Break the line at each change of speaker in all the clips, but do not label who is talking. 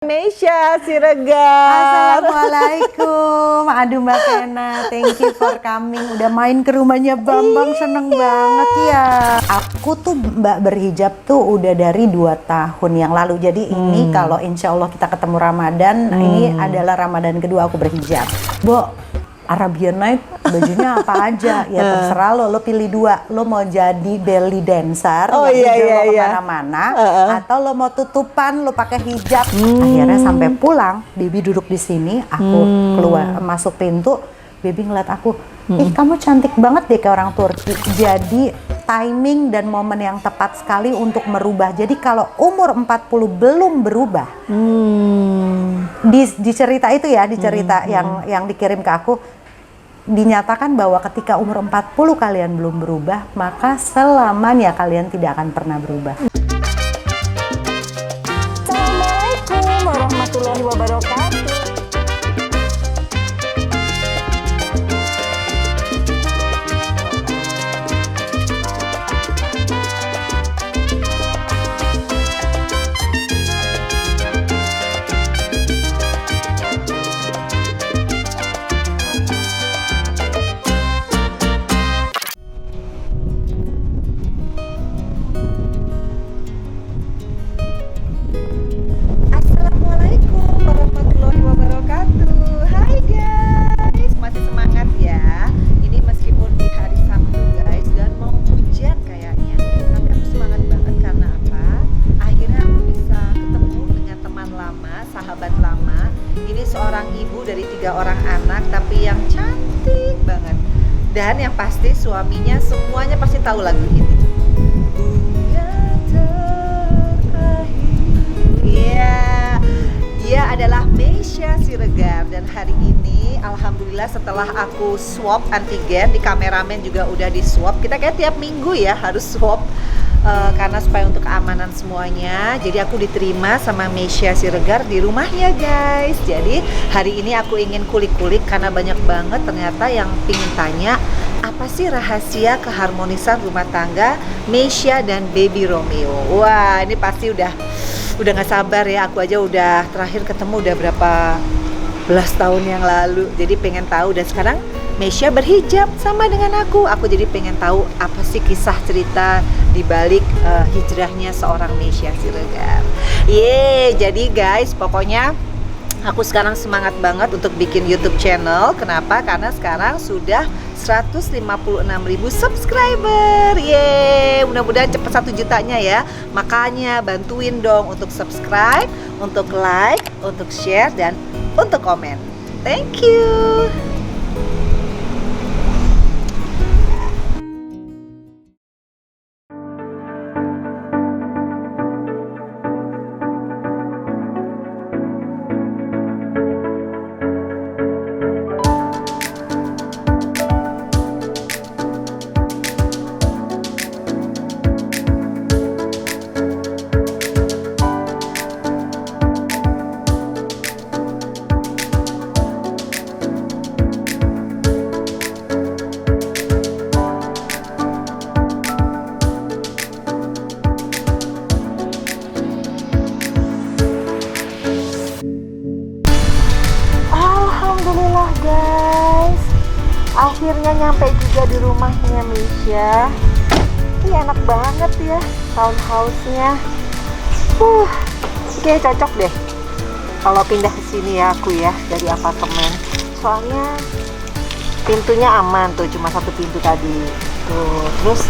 Meisha Siregar.
Assalamualaikum. Aduh Mbak Kena, thank you for coming. Udah main ke rumahnya Bambang, seneng banget ya. Aku tuh Mbak berhijab tuh udah dari 2 tahun yang lalu. Jadi ini kalau insya Allah kita ketemu Ramadan, ini adalah Ramadan kedua aku berhijab. Arabian Night bajunya apa aja ya terserah lo pilih 2, lo mau jadi belly dancer yang lo kemana-mana atau lo mau tutupan lo pakai hijab. Akhirnya sampai pulang baby duduk di sini, aku keluar masuk pintu, baby ngeliat aku, ih kamu cantik banget deh kayak orang Turki. Jadi timing dan momen yang tepat sekali untuk merubah. Jadi kalau umur 40 belum berubah, di cerita itu ya, di cerita yang dikirim ke aku, dinyatakan bahwa ketika umur 40 kalian belum berubah, maka selamanya kalian tidak akan pernah berubah.
Assalamualaikum warahmatullahi wabarakatuh. Sahabat lama, ini seorang ibu dari 3 orang anak, tapi yang cantik banget. Dan yang pasti suaminya semuanya pasti tahu lagu ini. Bunga terakhir. Iya, dia adalah Meisha Siregar. Dan hari ini, alhamdulillah setelah aku swab antigen, di kameramen juga udah di swab. Kita kayak tiap minggu ya harus swab. Karena supaya untuk keamanan semuanya, jadi aku diterima sama Meisha Siregar di rumahnya guys. Jadi hari ini aku ingin kulik-kulik karena banyak banget ternyata yang pingin tanya, apa sih rahasia keharmonisan rumah tangga Meisha dan Baby Romeo. Wah, ini pasti udah gak sabar ya. Aku aja udah terakhir ketemu udah berapa belas tahun yang lalu, jadi pengen tahu. Dan sekarang Meisha berhijab sama dengan aku jadi pengen tahu apa sih kisah cerita di balik hijrahnya seorang Meisha Siregar. Jadi guys, pokoknya aku sekarang semangat banget untuk bikin YouTube channel. Kenapa? Karena sekarang sudah 156.000 subscriber. Mudah-mudahan cepat 1 jutanya ya. Makanya bantuin dong untuk subscribe, untuk like, untuk share, dan untuk komen. Thank you. Alhamdulillah guys, akhirnya nyampe juga di rumahnya Meisha. Ini enak banget ya townhouse-nya. Kayaknya cocok deh kalau pindah ke sini ya aku ya, dari apartemen. Soalnya pintunya aman tuh, cuma 1 pintu tadi tuh. Terus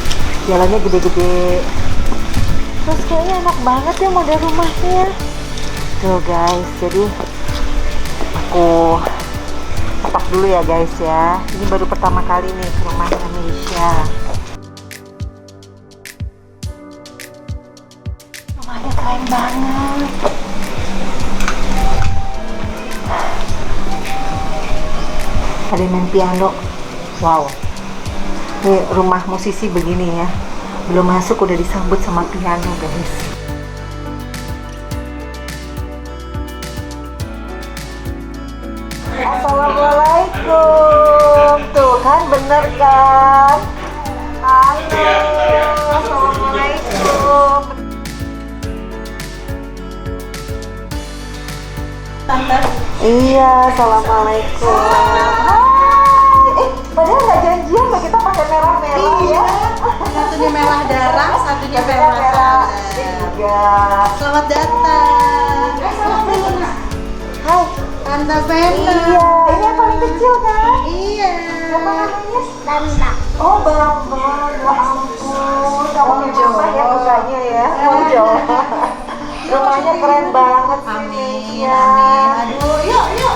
jalannya gede-gede. Terus kayaknya enak banget ya model rumahnya. Tuh guys, jadi aku ketok dulu ya guys ya. Ini baru pertama kali nih ke rumahnya Meisha. Rumahnya keren banget. Ada main piano. Wow. Ini rumah musisi begini ya. Belum masuk udah disambut sama piano guys. Assalamualaikum. Tuh kan bener kan? Halo. Assalamualaikum.
Tante.
Iya, assalamualaikum. Padahal nggak janjian loh kita pakai merah-merah ya.
Satunya merah darah, satunya merah
merah. Iya.
Selamat datang.
Hai,
Tante Vena.
iya, ini yang paling kecil kan?
Iya.
Siapa namanya? Bambang. Oh, Bambang. Ya ampun. Kamu Bambang ya bukanya ya. Mojo. Rumahnya keren banget sih.
Amin,
Ya.
amin. Aduh, yuk.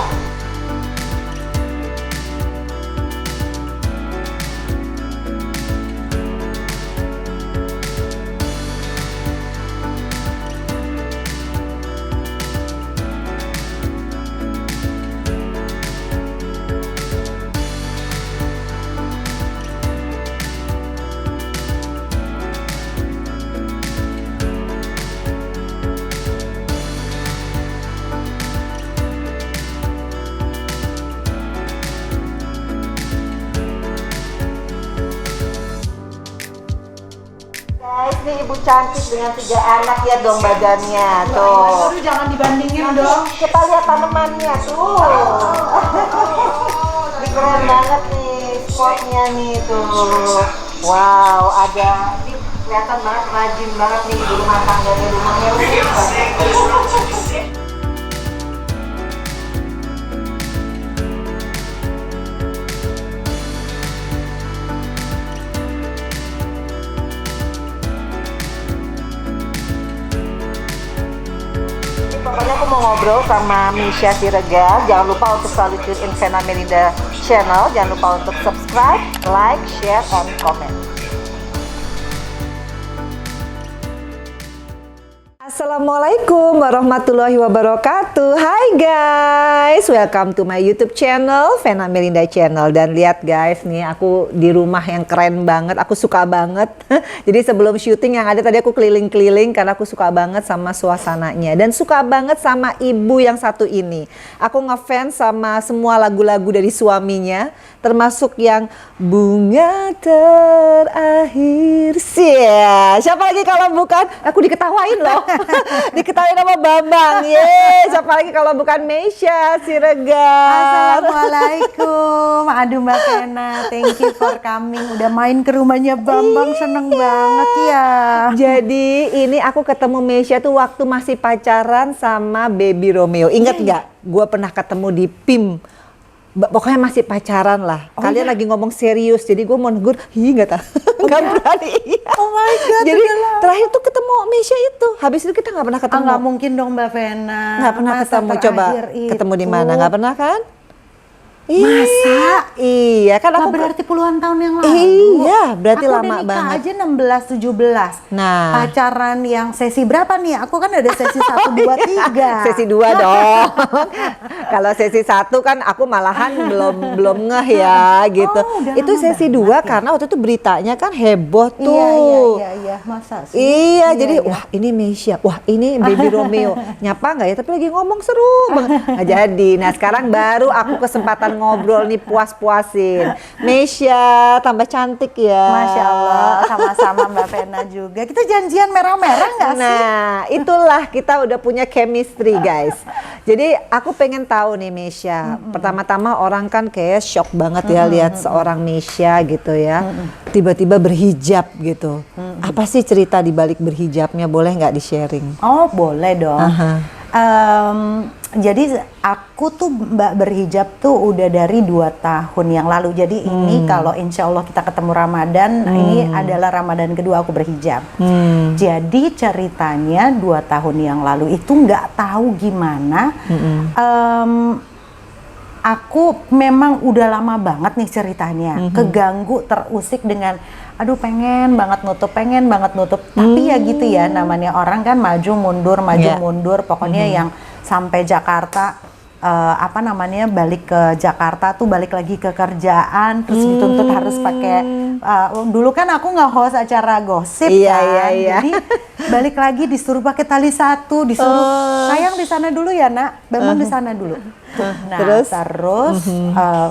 Guys, nih ibu cantik dengan 3 anak ya dong badannya tuh.
Aduh, jangan dibandingin dong.
Kita lihat tanamannya tuh. Ini keren banget nih spotnya nih tuh. Wow, ada ini kelihatan banget rajin banget nih ibu rumah tangganya rumahnya. Pokoknya aku mau ngobrol sama Misha Siregar. Jangan lupa untuk selalu tune in Vena Melinda channel. Jangan lupa untuk subscribe, like, share, and comment. Assalamualaikum warahmatullahi wabarakatuh. Hai guys, welcome to my YouTube channel, Vena Melinda channel. Dan lihat guys, nih aku di rumah yang keren banget. Aku suka banget. Jadi sebelum syuting yang ada tadi aku keliling-keliling karena aku suka banget sama suasananya dan suka banget sama ibu yang satu ini. Aku ngefans sama semua lagu-lagu dari suaminya, termasuk yang Bunga Terakhir. Siapa lagi kalau bukan aku diketawain loh. Diketawain sama Bambang. Yeay, siapa lagi kalau bukan Meisha Siregar.
Assalamualaikum. Aduh Mbak Vena, thank you for coming. Udah main ke rumahnya Bambang, seneng banget ya.
Jadi ini aku ketemu Meisha tuh waktu masih pacaran sama Baby Romeo. Ingat nggak? Gua pernah ketemu di PIM. Pokoknya masih pacaran lah. Kalian lagi ngomong serius, jadi gue mau negur, nggak tahu, nggak berani.
Oh my god.
Jadi terakhir tuh ketemu Meisha itu. Habis itu kita nggak pernah ketemu.
Nggak mungkin dong Mbak Vena.
Nggak pernah
Masa
ketemu. Coba
terakhir
ketemu di
itu.
mana? Nggak pernah kan?
Masa?
Iya kan
Lah
aku.
berarti puluhan tahun yang lalu.
Iya, berarti
aku
lama
udah nikah
banget.
aja 16-17.
Nah.
Pacaran yang sesi berapa nih? Aku kan ada sesi 1, 2, 3.
Sesi 2 dong. Kalau sesi 1 kan aku malahan belum ngeh ya gitu.
udah
Itu
lama
sesi
banget
2
ya.
karena waktu itu beritanya kan heboh tuh.
Iya. Masa sih?
Iya, jadi wah ini Meisha, wah ini Baby Romeo. Nyapa nggak ya? Tapi lagi ngomong seru banget. Nggak jadi. Nah sekarang baru aku kesempatan ngobrol nih puas-puasin. Meisha tambah cantik ya.
Masya Allah, sama-sama Mbak Vena juga. Kita janjian merah-merah nggak sih?
Nah, itulah kita udah punya chemistry guys. Jadi aku pengen tahu nih Meisha. Pertama-tama orang kan kayak shock banget ya lihat seorang Meisha gitu ya. Tiba-tiba berhijab gitu. Apa sih cerita di balik berhijabnya? Boleh nggak di-sharing?
Oh boleh dong. Jadi aku tuh Mbak berhijab tuh udah dari 2 tahun yang lalu. Jadi ini kalau insya Allah kita ketemu Ramadan, ini adalah Ramadan kedua aku berhijab. Jadi ceritanya 2 tahun yang lalu itu nggak tahu gimana. Aku memang udah lama banget nih ceritanya, keganggu, terusik dengan aduh pengen banget nutup. Tapi ya gitu ya, namanya orang kan maju mundur, pokoknya yang sampai Jakarta, balik ke Jakarta tuh balik lagi ke kerjaan, terus dituntut harus pakai, dulu kan aku nge-host acara gosip kan, jadi balik lagi disuruh pakai tali 1, disuruh sayang di sana dulu ya nak, Bambang di sana dulu. Nah terus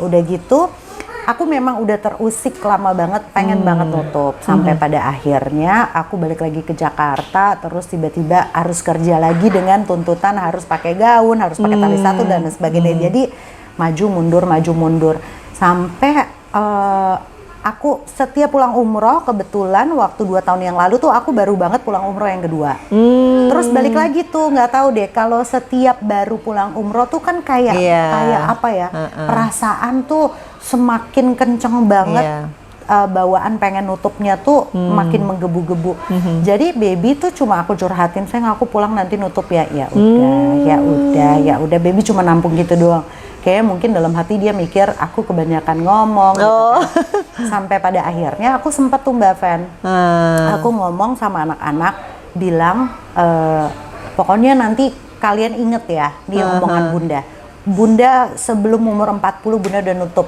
udah gitu aku memang udah terusik lama banget, pengen banget nutup. Sampai pada akhirnya aku balik lagi ke Jakarta, terus tiba-tiba harus kerja lagi dengan tuntutan harus pakai gaun, harus pakai tali satu dan sebagainya. Jadi maju mundur. Sampai aku setiap pulang umroh, kebetulan waktu 2 tahun yang lalu tuh aku baru banget pulang umroh yang kedua. Terus balik lagi tuh, nggak tahu deh kalau setiap baru pulang umroh tuh kan kayak apa ya, perasaan tuh semakin kenceng banget. Bawaan pengen nutupnya tuh makin menggebu-gebu. Jadi baby tuh cuma aku curhatin, sayang aku pulang nanti nutup ya. Ya udah baby cuma nampung gitu doang. Kayaknya mungkin dalam hati dia mikir aku kebanyakan ngomong gitu kan. Sampai pada akhirnya aku sempet tuh Mbak Fen, aku ngomong sama anak-anak bilang pokoknya nanti kalian inget ya di omongan Bunda sebelum umur 40 Bunda udah nutup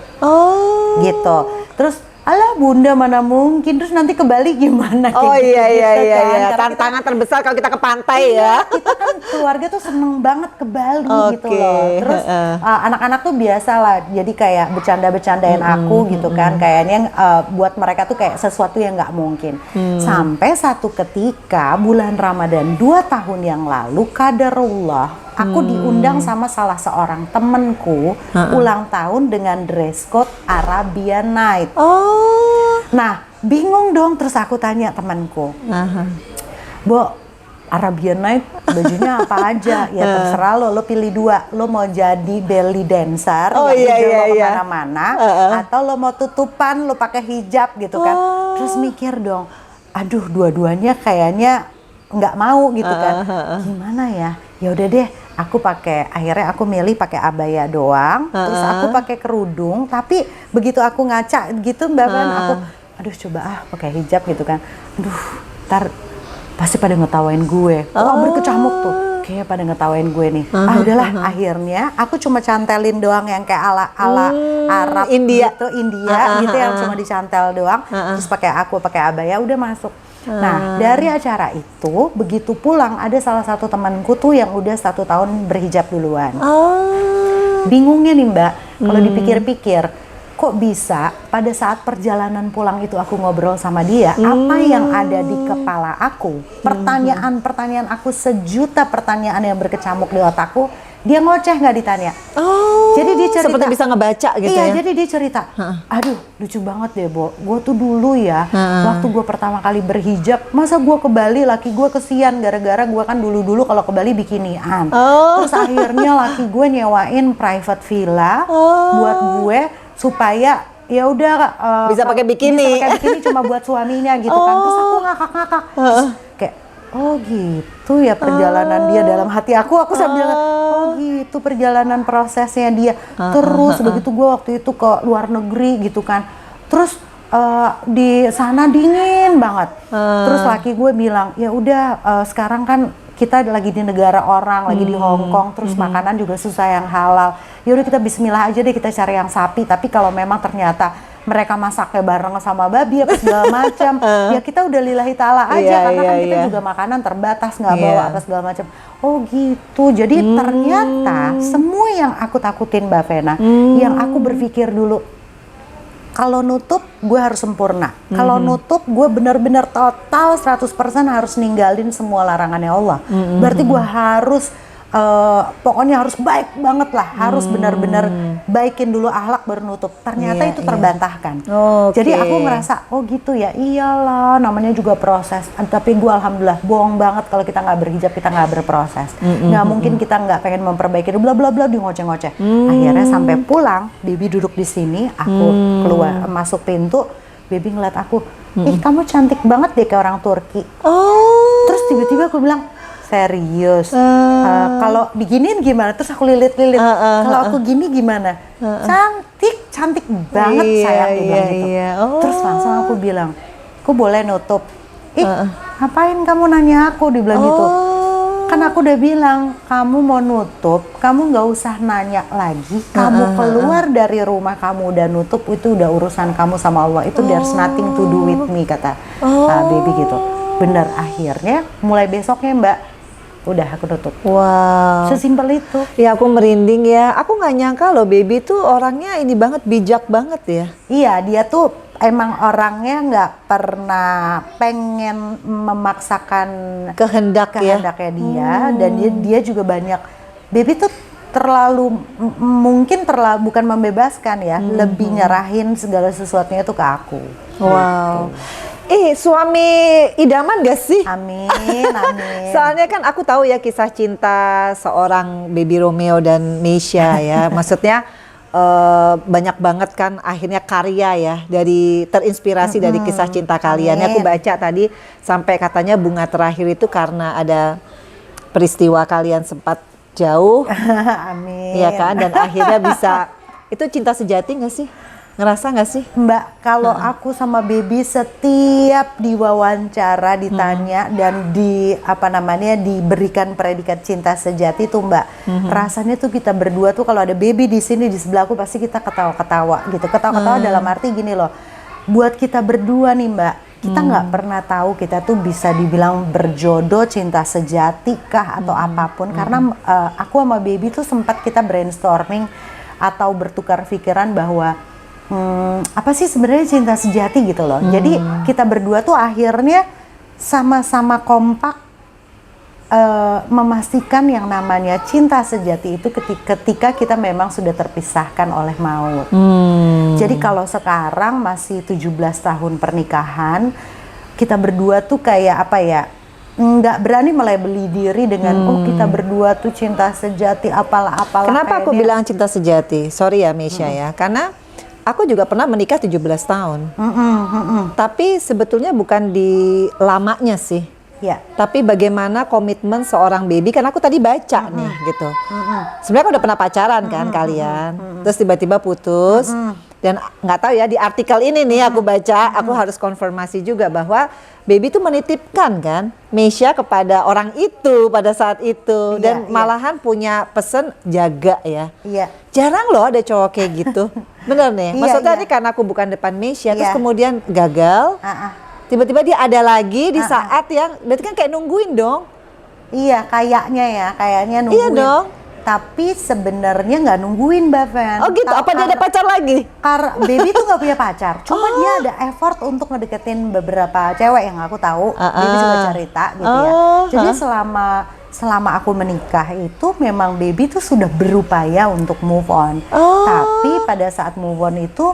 gitu. Terus alah Bunda mana mungkin, terus nanti ke Bali gimana?
Iya. Tantangan terbesar kalau kita ke pantai ya.
Kita kan keluarga tuh seneng banget ke Bali gitu loh. Terus anak-anak tuh biasa lah, jadi kayak bercanda-bercandain aku gitu kan. Kayaknya buat mereka tuh kayak sesuatu yang nggak mungkin. Sampai satu ketika bulan Ramadan 2 tahun yang lalu, qadarullah, aku diundang sama salah seorang temenku ulang tahun dengan dress code Arabian Night. Nah, bingung dong, terus aku tanya temanku, Bo, Arabian Night bajunya apa aja? Ya terserah lo pilih 2, lo mau jadi belly dancer yang kemana-mana, atau lo mau tutupan, lo pakai hijab gitu kan. Terus mikir dong, aduh dua-duanya kayaknya nggak mau gitu kan. Gimana ya? Ya udah deh, akhirnya aku milih pakai abaya doang, terus aku pakai kerudung, tapi begitu aku ngaca gitu Mbak Van, aku aduh coba pakai hijab gitu kan. Aduh, ntar pasti pada ngetawain gue. Berkecamuk tuh. Kayak pada ngetawain gue nih. Udahlah, akhirnya aku cuma cantelin doang yang kayak ala Arab
India
gitu yang cuma dicantel doang. Terus pakai abaya udah masuk. Nah, dari acara itu, begitu pulang ada salah satu temanku tuh yang udah 1 tahun berhijab duluan. Bingungnya nih Mbak, kalau dipikir-pikir, kok bisa pada saat perjalanan pulang itu aku ngobrol sama dia, apa yang ada di kepala aku, pertanyaan-pertanyaan aku, sejuta pertanyaan yang berkecamuk di otakku, dia ngoceh nggak ditanya. Jadi dia cerita,
seperti bisa ngebaca gitu ya.
Jadi dia cerita, aduh lucu banget deh Bo, gue tuh dulu ya, waktu gue pertama kali berhijab, masa gue ke Bali laki gue kesian gara-gara gue kan dulu kalau ke Bali bikinian. Terus akhirnya laki gue nyewain private villa buat gue supaya ya udah
bisa pakai bikini
cuma buat suaminya gitu kan. Terus aku ngakak-ngakak, kayak oh gitu ya perjalanan dia. Dalam hati aku sambil oh gitu perjalanan prosesnya dia. Terus begitu gue waktu itu ke luar negeri gitu kan, terus di sana dingin banget. Terus laki gue bilang ya udah sekarang kan kita lagi di negara orang, lagi di Hong Kong, terus makanan juga susah yang halal. Ya udah kita bismillah aja deh, kita cari yang sapi. Tapi kalau memang ternyata mereka masaknya bareng sama babi apa segala macam, ya kita udah lillahi ta'ala aja, karena kan kita juga makanan terbatas, nggak bawa apa segala macam. Oh gitu. Jadi ternyata semua yang aku takutin Mbak Vena, yang aku berpikir dulu, kalau nutup gue harus sempurna. Kalau nutup gue benar-benar total 100% harus ninggalin semua larangannya Allah. Berarti gue harus pokoknya harus baik banget lah, harus benar-benar baikin dulu akhlak baru nutup. Ternyata itu terbantahkan. Jadi aku ngerasa oh gitu ya, iyalah namanya juga proses. Tapi gue alhamdulillah bohong banget kalau kita nggak berhijab, kita nggak berproses. Nggak mungkin kita nggak pengen memperbaiki bla bla bla di ngoceh-ngoceh. Akhirnya sampai pulang, baby duduk di sini, aku keluar masuk pintu, baby ngeliat aku, ih kamu cantik banget deh kayak orang Turki. Terus tiba-tiba aku bilang, serius, kalau diginiin gimana? Terus aku lilit-lilit, kalau aku gini gimana? Cantik banget sayang, dia bilang gitu. Terus langsung aku bilang, aku boleh nutup? Ngapain kamu nanya aku? Dibilang gitu. Kan aku udah bilang, kamu mau nutup, kamu nggak usah nanya lagi. Kamu keluar dari rumah, kamu udah nutup, itu udah urusan kamu sama Allah. Itu there's nothing to do with me, kata baby gitu. Bener, akhirnya mulai besoknya Mbak, udah aku tutup.
Wow.
Sesimpel itu.
Ya aku merinding ya. Aku nggak nyangka loh baby tuh orangnya ini banget, bijak banget ya.
Iya, dia tuh emang orangnya nggak pernah pengen memaksakan
Kehendaknya
dia, dan dia juga banyak. Baby tuh mungkin bukan membebaskan ya, lebih nyerahin segala sesuatunya tuh ke aku.
Wow. Suami idaman gak sih?
Amin, amin.
Soalnya kan aku tahu ya kisah cinta seorang baby Romeo dan Meisha ya. Maksudnya banyak banget kan akhirnya karya ya, terinspirasi dari kisah cinta kalian. Aku baca tadi sampai katanya bunga terakhir itu karena ada peristiwa kalian sempat jauh.
Amin.
Iya kan, dan akhirnya bisa. Itu cinta sejati gak sih? Ngerasa gak sih?
Mbak, kalau aku sama baby setiap diwawancara ditanya dan diberikan predikat cinta sejati tuh Mbak, rasanya tuh kita berdua tuh kalau ada baby di sini di sebelah aku pasti kita ketawa-ketawa gitu. Ketawa-ketawa dalam arti gini loh, buat kita berdua nih Mbak, kita nggak pernah tahu kita tuh bisa dibilang berjodoh, cinta sejati kah atau apapun, karena aku sama baby tuh sempat kita brainstorming atau bertukar pikiran bahwa apa sih sebenarnya cinta sejati gitu loh. Jadi kita berdua tuh akhirnya sama-sama kompak memastikan yang namanya cinta sejati itu ketika kita memang sudah terpisahkan oleh maut. Jadi kalau sekarang masih 17 tahun pernikahan, kita berdua tuh kayak apa ya, nggak berani melabeli diri dengan kita berdua tuh cinta sejati apalah.
Kenapa aku bilang cinta sejati? Sorry ya Meisha ya, karena aku juga pernah menikah 17 tahun. Tapi sebetulnya bukan di lamanya sih.
Ya.
Tapi bagaimana komitmen seorang baby, karena aku tadi baca nih gitu. Sebenarnya aku udah pernah pacaran kan kalian. Terus tiba-tiba putus. Dan nggak tahu ya, di artikel ini nih aku baca, aku harus konfirmasi juga bahwa baby tuh menitipkan kan Meisha kepada orang itu pada saat itu. Dan malahan punya pesan jaga ya.
Iya.
Jarang loh ada cowok kayak gitu. Bener nih, maksudnya ini karena aku bukan depan Meisha, terus kemudian gagal, tiba-tiba dia ada lagi di saat yang, berarti kan kayak nungguin dong.
Iya, kayaknya nungguin.
Iya dong.
Tapi sebenarnya nggak nungguin Mbak Fen.
Oh gitu, apa dia ada pacar lagi?
Karena baby tuh nggak punya pacar, cuma dia ada effort untuk ngedeketin beberapa cewek yang aku tahu. Baby juga cerita gitu ya. Jadi selama aku menikah itu memang baby tuh sudah berupaya untuk move on. Tapi pada saat move on itu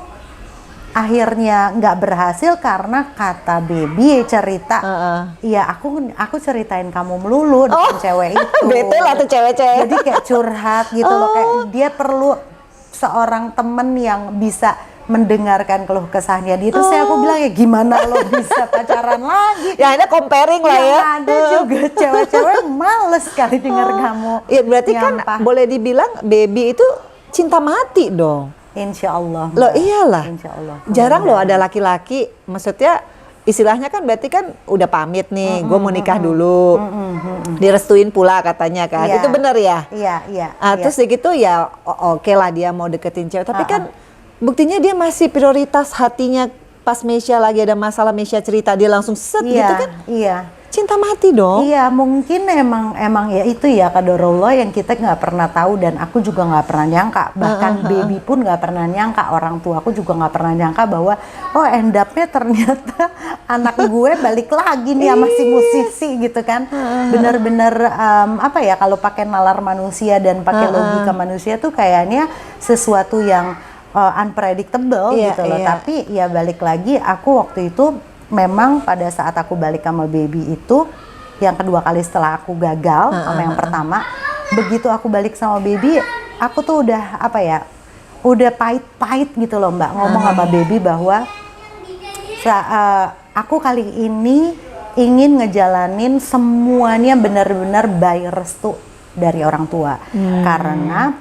akhirnya nggak berhasil karena kata baby cerita, iya aku ceritain kamu melulu dengan cewek itu.
Bete lah tuh cewek-cewek.
Jadi kayak curhat gitu loh, kayak dia perlu seorang temen yang bisa mendengarkan keluh kesahnya dia. Terus aku bilang ya gimana lo bisa pacaran lagi?
Ya ini comparing lah ya.
Ada juga cewek-cewek males sekali dengar kamu.
Iya berarti
nyampah.
Kan boleh dibilang baby itu cinta mati dong.
Insya Allah.
Loh iyalah.
Insya Allah.
Jarang loh ada laki-laki, maksudnya istilahnya kan berarti kan udah pamit nih, gue mau nikah dulu, direstuin pula katanya kan, itu bener ya?
Iya.
Terus gitu ya oke lah dia mau deketin cewek, tapi kan buktinya dia masih prioritas hatinya pas Meisha lagi ada masalah, Meisha cerita dia langsung set gitu kan?
Iya.
Cinta mati dong.
Iya, mungkin emang ya itu ya qadarullah yang kita nggak pernah tahu, dan aku juga nggak pernah nyangka, bahkan baby pun nggak pernah nyangka, orang tua aku juga nggak pernah nyangka bahwa end up-nya ternyata anak gue balik lagi nih sama si musisi gitu kan. Bener-bener apa ya, kalau pakai nalar manusia dan pakai logika manusia tuh kayaknya sesuatu yang unpredictable gitu loh. Tapi ya balik lagi, aku waktu itu memang pada saat aku balik sama baby itu, yang kedua kali setelah aku gagal sama yang pertama, begitu aku balik sama baby, aku tuh udah apa ya, udah pahit-pahit gitu loh Mbak, ngomong sama baby bahwa aku kali ini ingin ngejalanin semuanya benar-benar by restu dari orang tua. Karena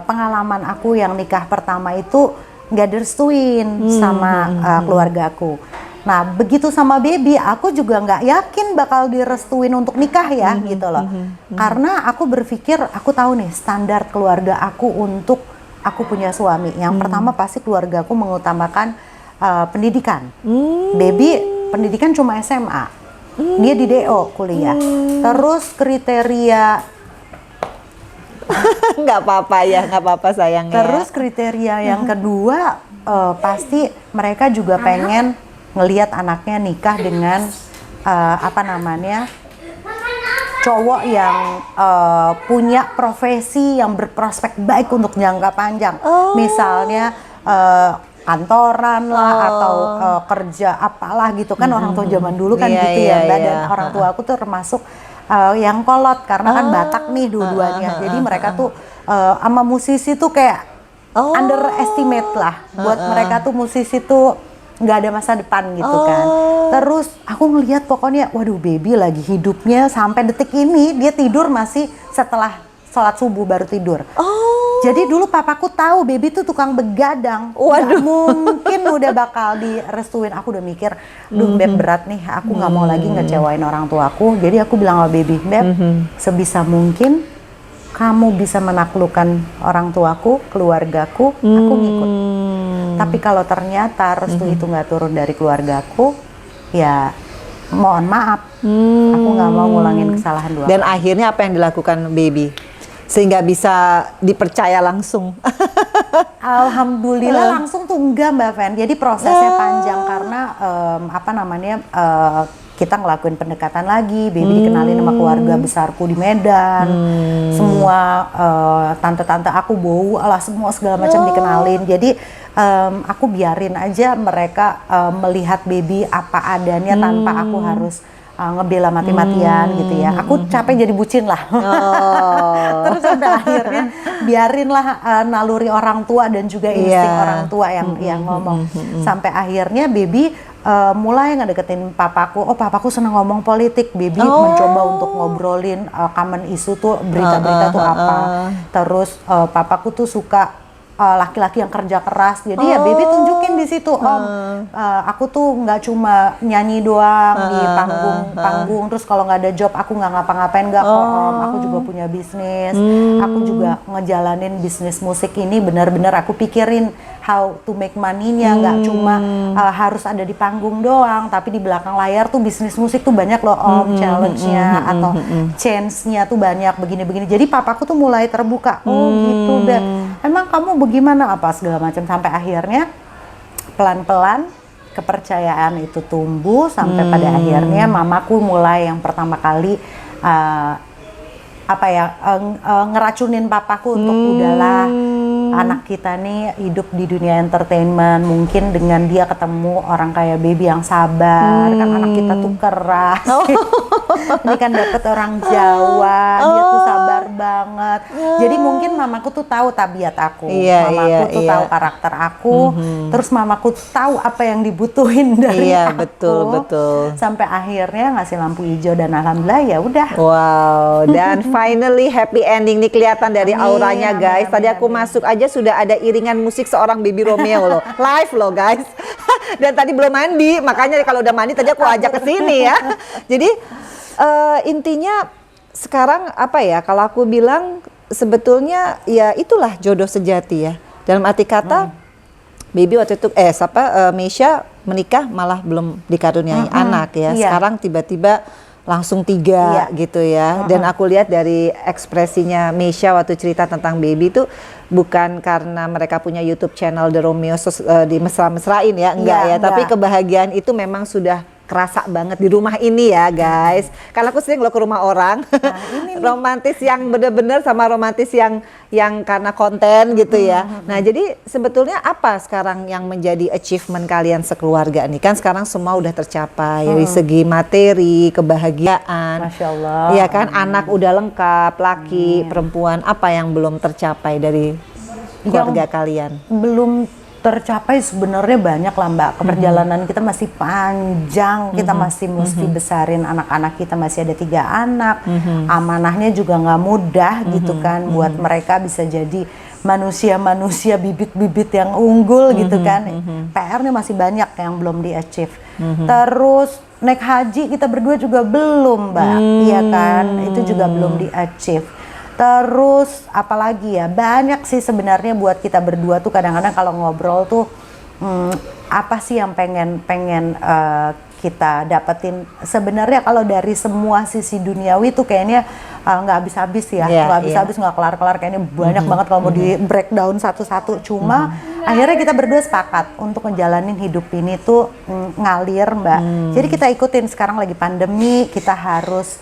pengalaman aku yang nikah pertama itu nggak direstuin sama keluarga aku. Nah begitu sama baby, aku juga nggak yakin bakal direstuin untuk nikah ya gitu loh. Karena aku berpikir, aku tahu nih standar keluarga aku untuk aku punya suami. Yang pertama pasti keluarga aku mengutamakan pendidikan. Baby pendidikan cuma SMA. Dia di DO kuliah. Terus kriteria
Nggak apa-apa ya, nggak apa-apa sayang ya.
Terus kriteria yang kedua, pasti mereka juga pengen ngelihat anaknya nikah dengan cowok yang punya profesi yang berprospek baik untuk jangka panjang. Misalnya kantoran lah atau kerja apalah gitu kan, orang tua zaman dulu kan gitu ya Mbak. Dan orang tua aku tuh termasuk yang kolot karena kan Batak nih dua-duanya. Jadi mereka tuh sama musisi tuh kayak underestimate lah. Buat mereka tuh musisi tuh nggak ada masa depan gitu kan. Terus aku ngelihat pokoknya, waduh baby lagi hidupnya sampai detik ini dia tidur masih setelah sholat subuh baru tidur. Jadi dulu papaku tahu baby tuh tukang begadang. Waduh. Nggak mungkin udah bakal direstuin. Aku udah mikir, duh Beb berat nih. Aku nggak mau lagi ngecewain orang tuaku. Jadi aku bilang sama baby, Beb, sebisa mungkin kamu bisa menaklukkan orang tuaku, keluargaku, aku ngikut. Tapi kalau ternyata restu itu nggak turun dari keluargaku, ya mohon maaf. Aku nggak mau ngulangin kesalahan dua.
Dan akhirnya apa yang dilakukan baby? Sehingga bisa dipercaya langsung.
Alhamdulillah langsung tuh enggak Mbak Fen. Jadi prosesnya panjang karena kita ngelakuin pendekatan lagi, baby dikenalin sama keluarga besarku di Medan, semua tante-tante aku bau lah semua segala macam dikenalin. Jadi aku biarin aja mereka melihat baby apa adanya tanpa aku harus ngebela mati-matian gitu ya. Aku capek jadi bucin lah. Terus sampai akhirnya biarinlah naluri orang tua dan juga insting orang tua yang ngomong. Sampai akhirnya baby mulai ngedeketin papaku. Oh papaku seneng ngomong politik. Baby mencoba untuk ngobrolin common isu tuh, berita-berita tuh apa. Terus papaku tuh suka laki-laki yang kerja keras, jadi ya baby tunjukin di situ, aku tuh nggak cuma nyanyi doang di panggung, terus kalau nggak ada job aku nggak ngapa-ngapain, nggak kok aku juga punya bisnis, aku juga ngejalanin bisnis musik ini benar-benar aku pikirin how to make money-nya, nggak cuma harus ada di panggung doang, tapi di belakang layar tuh bisnis musik tuh banyak loh challenge-nya atau chance-nya tuh banyak begini-begini. Jadi papaku tuh mulai terbuka, gitu deh. Emang kamu bagaimana apa segala macam, sampai akhirnya pelan-pelan kepercayaan itu tumbuh sampai pada akhirnya mamaku mulai yang pertama kali ngeracunin papaku untuk udahlah anak kita nih hidup di dunia entertainment, mungkin dengan dia ketemu orang kayak baby yang sabar, kan anak kita tuh keras. Ini kan dapet orang Jawa, dia tuh sabar banget. Jadi mungkin mamaku tuh tahu tabiat aku, mamaku tuh tahu karakter aku, terus mamaku tahu apa yang dibutuhin dari aku. Betul. Sampai akhirnya ngasih lampu hijau dan alhamdulillah ya udah.
Wow, dan finally happy ending nih kelihatan dari auranya guys. Tadi aku masuk aja sudah ada iringan musik seorang Baby Romeo loh, live loh guys. Dan tadi belum mandi, makanya kalau udah mandi tadi aku ajak ke sini ya. Jadi intinya sekarang apa ya, kalau aku bilang sebetulnya ya itulah jodoh sejati ya. Dalam arti kata Baby waktu itu Meisha menikah malah belum dikaruniai anak ya. Sekarang tiba-tiba langsung 3 gitu ya. Dan aku lihat dari ekspresinya Meisha waktu cerita tentang baby itu bukan karena mereka punya YouTube channel The Romeo di mesra-mesrain ya, enggak ya. Tapi kebahagiaan itu memang sudah kerasa banget di rumah ini ya guys. Karena aku sering lo ke rumah orang, romantis yang bener-bener sama romantis yang karena konten gitu ya. Nah jadi sebetulnya apa sekarang yang menjadi achievement kalian sekeluarga nih? Kan sekarang semua udah tercapai dari segi materi, kebahagiaan.
Masya Allah.
Iya kan, anak udah lengkap, laki, perempuan. Apa yang belum tercapai dari keluarga kalian?
Belum tercapai sebenarnya banyak lah Mbak. Perjalanan kita masih panjang, kita masih mesti besarin anak-anak kita, masih ada 3 anak. Amanahnya juga nggak mudah gitu kan, buat mereka bisa jadi manusia-manusia bibit-bibit yang unggul gitu kan. PR-nya masih banyak yang belum di-achieve. Terus naik haji kita berdua juga belum Mbak, iya kan, itu juga belum di-achieve. Terus apalagi ya, banyak sih sebenarnya buat kita berdua tuh kadang-kadang kalau ngobrol tuh apa sih yang pengen kita dapetin. Sebenarnya kalau dari semua sisi duniawi tuh kayaknya nggak habis-habis ya, nggak habis-habis, nggak kelar-kelar, kayaknya banyak banget kalau mau di breakdown satu-satu. Cuma akhirnya kita berdua sepakat untuk ngejalanin hidup ini tuh ngalir, Mbak. Jadi kita ikutin, sekarang lagi pandemi, kita harus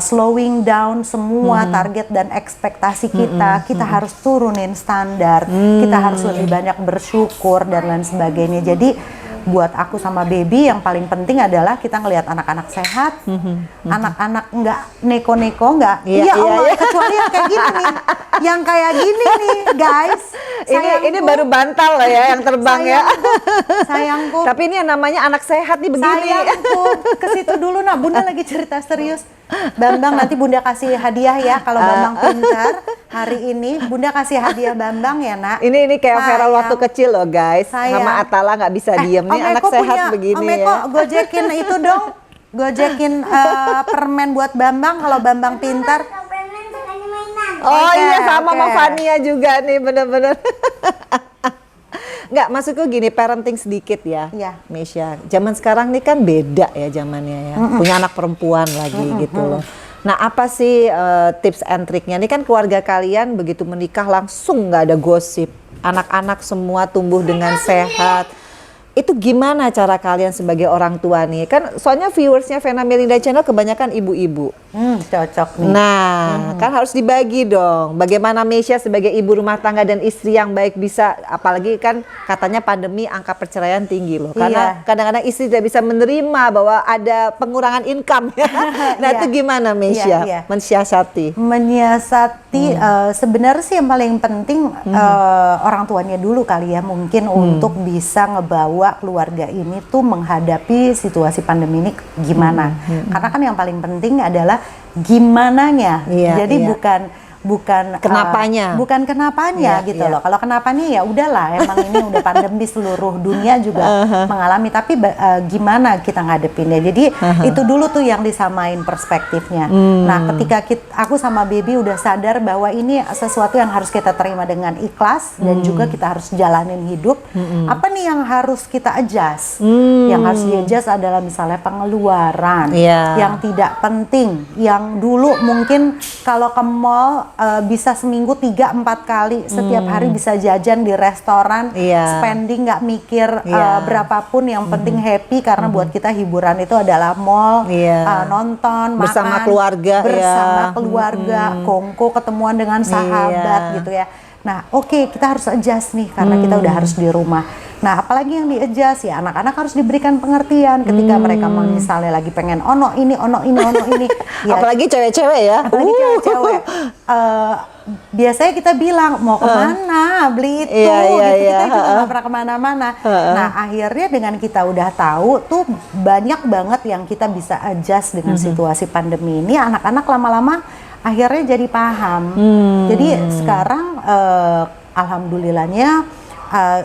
slowing down semua target dan ekspektasi kita. Kita harus turunin standar, kita harus lebih banyak bersyukur dan lain sebagainya. Jadi buat aku sama baby yang paling penting adalah kita ngelihat anak-anak sehat, anak-anak nggak neko-neko, nggak. Iya, kecuali yang kayak gini nih, yang kayak gini nih, guys.
Ini baru bantal lah ya yang terbang ya.
Sayangku.
Tapi ini yang namanya anak sehat nih begini.
Sayangku, ke situ dulu nak. Bunda lagi cerita serius. Bambang nanti Bunda kasih hadiah ya kalau Bambang pintar. Hari ini Bunda kasih hadiah Bambang ya nak.
Ini kayak Feral waktu kecil loh guys. Mama Atala nggak bisa diem nih, anak sehat begini
Om Eko,
ya.
gojekin itu dong. Gojekin permen buat Bambang kalau Bambang pintar.
Oh iya, sama Mama Fania juga nih, bener-bener. Nggak, maksudku gini, parenting sedikit ya, Mesya. Zaman sekarang nih kan beda ya zamannya ya. Punya anak perempuan lagi gitu loh. Nah, apa sih tips and triknya? Ini kan keluarga kalian begitu menikah langsung nggak ada gosip. Anak-anak semua tumbuh dengan sehat. Itu gimana cara kalian sebagai orang tua nih? Kan soalnya viewersnya Vena Melinda Channel kebanyakan ibu-ibu.
Cocok nih.
Nah, kan harus dibagi dong. Bagaimana Mesya sebagai ibu rumah tangga dan istri yang baik bisa, apalagi kan katanya pandemi angka perceraian tinggi loh. Karena kadang-kadang istri tidak bisa menerima bahwa ada pengurangan income. Nah, itu gimana Mesya mensiasati?
Menyiasati sebenarnya sih yang paling penting orang tuanya dulu kali ya mungkin untuk bisa ngebawa keluarga ini tuh menghadapi situasi pandemi ini gimana. Karena kan yang paling penting adalah gimananya. Jadi bukan kenapanya. Bukan kenapanya gitu loh. Kalau kenapanya ya udahlah, emang ini udah pandemi seluruh dunia juga mengalami, tapi gimana kita ngadepinnya. Jadi itu dulu tuh yang disamain perspektifnya. Nah, ketika aku sama baby udah sadar bahwa ini sesuatu yang harus kita terima dengan ikhlas dan juga kita harus jalanin hidup. Apa nih yang harus kita adjust? Yang harus di-adjust adalah misalnya pengeluaran yang tidak penting, yang dulu mungkin kalau ke mall bisa seminggu 3-4 kali setiap hari bisa jajan di restoran, spending nggak mikir berapapun, yang penting happy karena buat kita hiburan itu adalah mall, nonton,
bersama
makan,
keluarga,
kongko, ketemuan dengan sahabat gitu ya. Nah, oke, kita harus adjust nih karena kita udah harus di rumah. Nah, apalagi yang di-adjust ya, anak-anak harus diberikan pengertian ketika mereka misalnya lagi pengen ono ini. Ya,
apalagi cewek-cewek ya.
Apalagi cewek-cewek. Biasanya kita bilang mau kemana, beli itu, gitu. Kita juga nggak pernah kemana-mana. Nah, akhirnya dengan kita udah tahu tuh banyak banget yang kita bisa adjust dengan situasi pandemi ini. Anak-anak lama-lama akhirnya jadi paham. Jadi sekarang alhamdulillahnya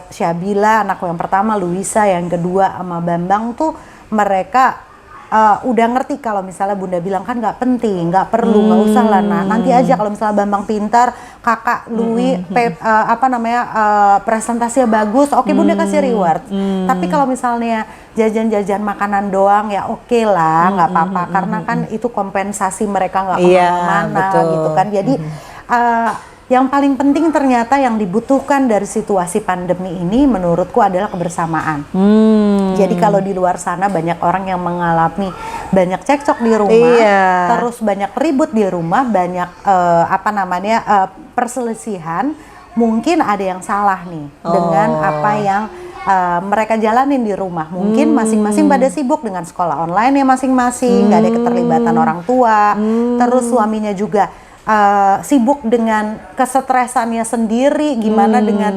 Syabila anakku yang pertama, Luisa yang kedua, sama Bambang tuh mereka udah ngerti kalau misalnya Bunda bilang kan nggak penting, nggak perlu, nggak usah lah. Nah, nanti aja kalau misalnya Bambang pintar, kakak Lui presentasinya bagus, oke, Bunda kasih reward. Tapi kalau misalnya jajan-jajan makanan doang ya oke lah, nggak apa-apa karena kan itu kompensasi mereka nggak kemana-mana gitu kan. Jadi yang paling penting ternyata yang dibutuhkan dari situasi pandemi ini menurutku adalah kebersamaan. Jadi kalau di luar sana banyak orang yang mengalami banyak cekcok di rumah, terus banyak ribut di rumah, banyak perselisihan, mungkin ada yang salah nih dengan apa yang mereka jalanin di rumah. Mungkin masing-masing pada sibuk dengan sekolah online ya masing-masing, nggak ada keterlibatan orang tua, terus suaminya juga sibuk dengan kesetresannya sendiri, gimana dengan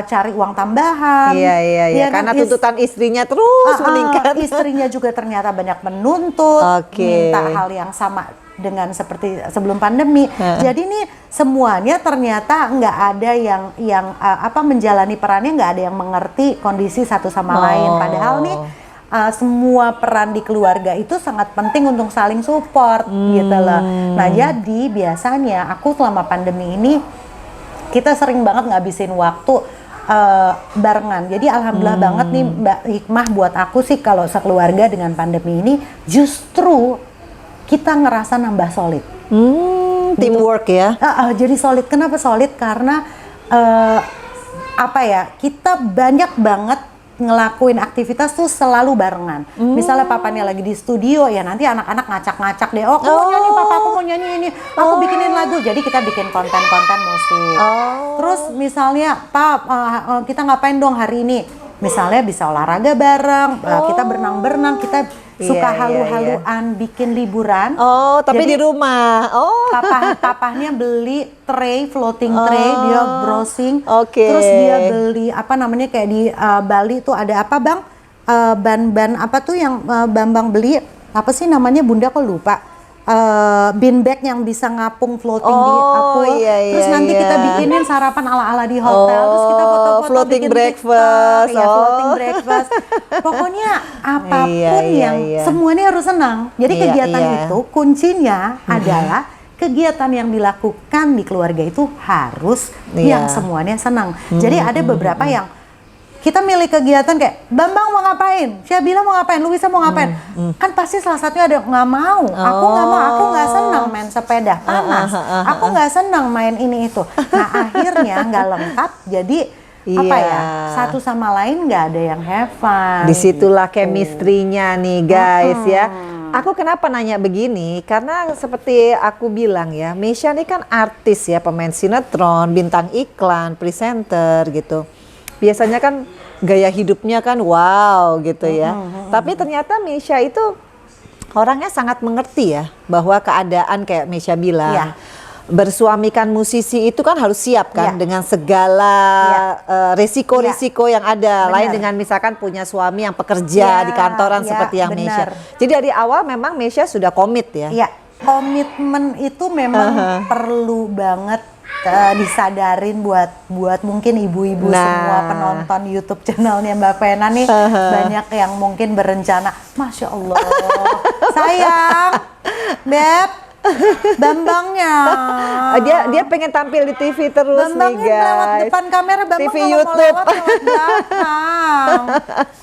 cari uang tambahan.
Iya, karena tuntutan istrinya terus meningkat.
Istrinya juga ternyata banyak menuntut, minta hal yang sama dengan seperti sebelum pandemi. Jadi nih semuanya ternyata nggak ada yang menjalani perannya, nggak ada yang mengerti kondisi satu sama lain. Padahal nih semua peran di keluarga itu sangat penting untuk saling support gitu loh. Nah, jadi biasanya aku selama pandemi ini kita sering banget ngabisin waktu barengan. Jadi alhamdulillah banget nih Mbak Hikmah, buat aku sih kalau sekeluarga dengan pandemi ini justru kita ngerasa nambah solid.
Teamwork ya.
Jadi solid. Kenapa solid? Karena apa ya? Kita banyak banget ngelakuin aktivitas tuh selalu barengan. Misalnya papanya lagi di studio, ya nanti anak-anak ngacak-ngacak deh. Oh, aku mau nyanyi, papa aku mau nyanyi ini. Aku bikinin lagu. Jadi kita bikin konten-konten musik. Terus misalnya, Pap, kita ngapain dong hari ini? Misalnya bisa olahraga bareng, kita berenang-berenang, kita suka halu-haluan, bikin liburan.
Oh, tapi
jadi,
di rumah. Oh.
Papahnya beli tray, floating tray, dia browsing.
Oke.
Terus dia beli apa namanya, kayak di Bali tuh ada apa Bang? Ban-ban apa tuh yang Bambang beli? Apa sih namanya, Bunda kok lupa? Bean bag yang bisa ngapung floating di aku. Terus nanti kita bikinin sarapan ala-ala di hotel. Terus kita foto-foto
floating
bikin
breakfast.
TikTok, floating breakfast. Pokoknya apapun yang semuanya harus senang. Jadi kegiatan itu kuncinya adalah kegiatan yang dilakukan di keluarga itu harus yang semuanya senang. Jadi ada beberapa yang kita milih kegiatan kayak Bambang mau ngapain, Syabila mau ngapain, Luisa mau ngapain, kan pasti salah satunya ada nggak mau, aku nggak mau, aku nggak senang main sepeda panas, aku nggak senang main ini itu. Nah akhirnya nggak lengkap, jadi apa ya, satu sama lain nggak ada yang have fun.
Disitulah chemistry-nya nih guys ya. Aku kenapa nanya begini? Karena seperti aku bilang ya, Meisya ini kan artis ya, pemain sinetron, bintang iklan, presenter gitu. Biasanya kan gaya hidupnya kan wow gitu ya. Tapi ternyata Meisya itu orangnya sangat mengerti ya, bahwa keadaan kayak Meisya bilang, bersuamikan musisi itu kan harus siap kan dengan segala risiko-risiko yang ada. Lain dengan misalkan punya suami yang pekerja di kantoran seperti yang Meisya. Jadi dari awal memang Meisya sudah komit ya.
Iya, komitmen itu memang perlu banget disadarin buat mungkin ibu-ibu semua penonton YouTube channelnya Mbak Vena nih, banyak yang mungkin berencana, Masya Allah, sayang, Beb, Bambangnya
dia pengen tampil di TV terus nih guys.
Lewat depan kamera, Bambang
TV
kalau
YouTube.
mau lewat belakang.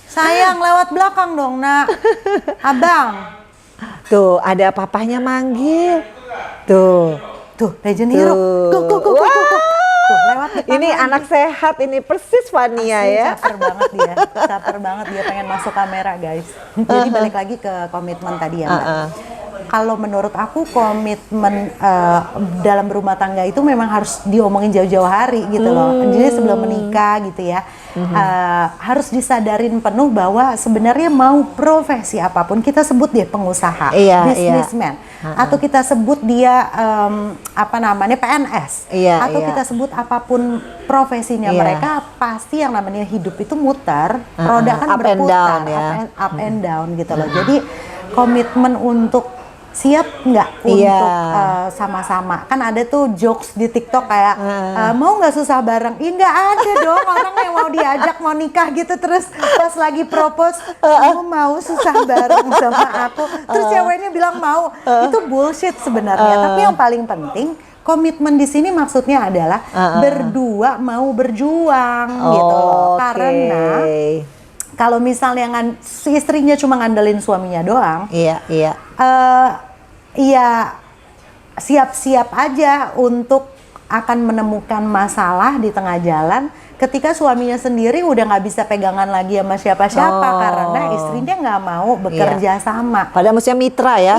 Sayang, lewat belakang dong nak. Abang.
Tuh ada papahnya manggil.
Tuh, Legend Hero. Go. Tuh, lewat depan.
Ini anak sehat, ini persis Fania ya.
Caper banget dia pengen masuk kamera guys. Jadi balik lagi ke komitmen tadi ya Mbak. Kalau menurut aku komitmen dalam berumah tangga itu memang harus diomongin jauh-jauh hari gitu loh. Jadi sebelum menikah gitu ya, harus disadarin penuh bahwa sebenarnya mau profesi apapun, kita sebut dia pengusaha, businessman, atau kita sebut dia apa namanya PNS, atau kita sebut apapun profesinya, mereka pasti yang namanya hidup itu muter, roda kan berputar, up and down gitu loh. Jadi komitmen untuk siap nggak untuk sama-sama, kan ada tuh jokes di TikTok kayak mau nggak susah bareng, ih nggak ada dong orang yang mau diajak mau nikah gitu terus pas lagi propose kamu mau susah bareng sama aku, terus ceweknya bilang mau, itu bullshit sebenarnya. Tapi yang paling penting komitmen di sini maksudnya adalah berdua mau berjuang gitu loh. Karena kalau misalnya si istrinya cuma ngandelin suaminya doang, siap-siap aja untuk akan menemukan masalah di tengah jalan ketika suaminya sendiri udah nggak bisa pegangan lagi sama siapa-siapa karena istrinya nggak mau bekerja sama.
Padahal maksudnya mitra ya,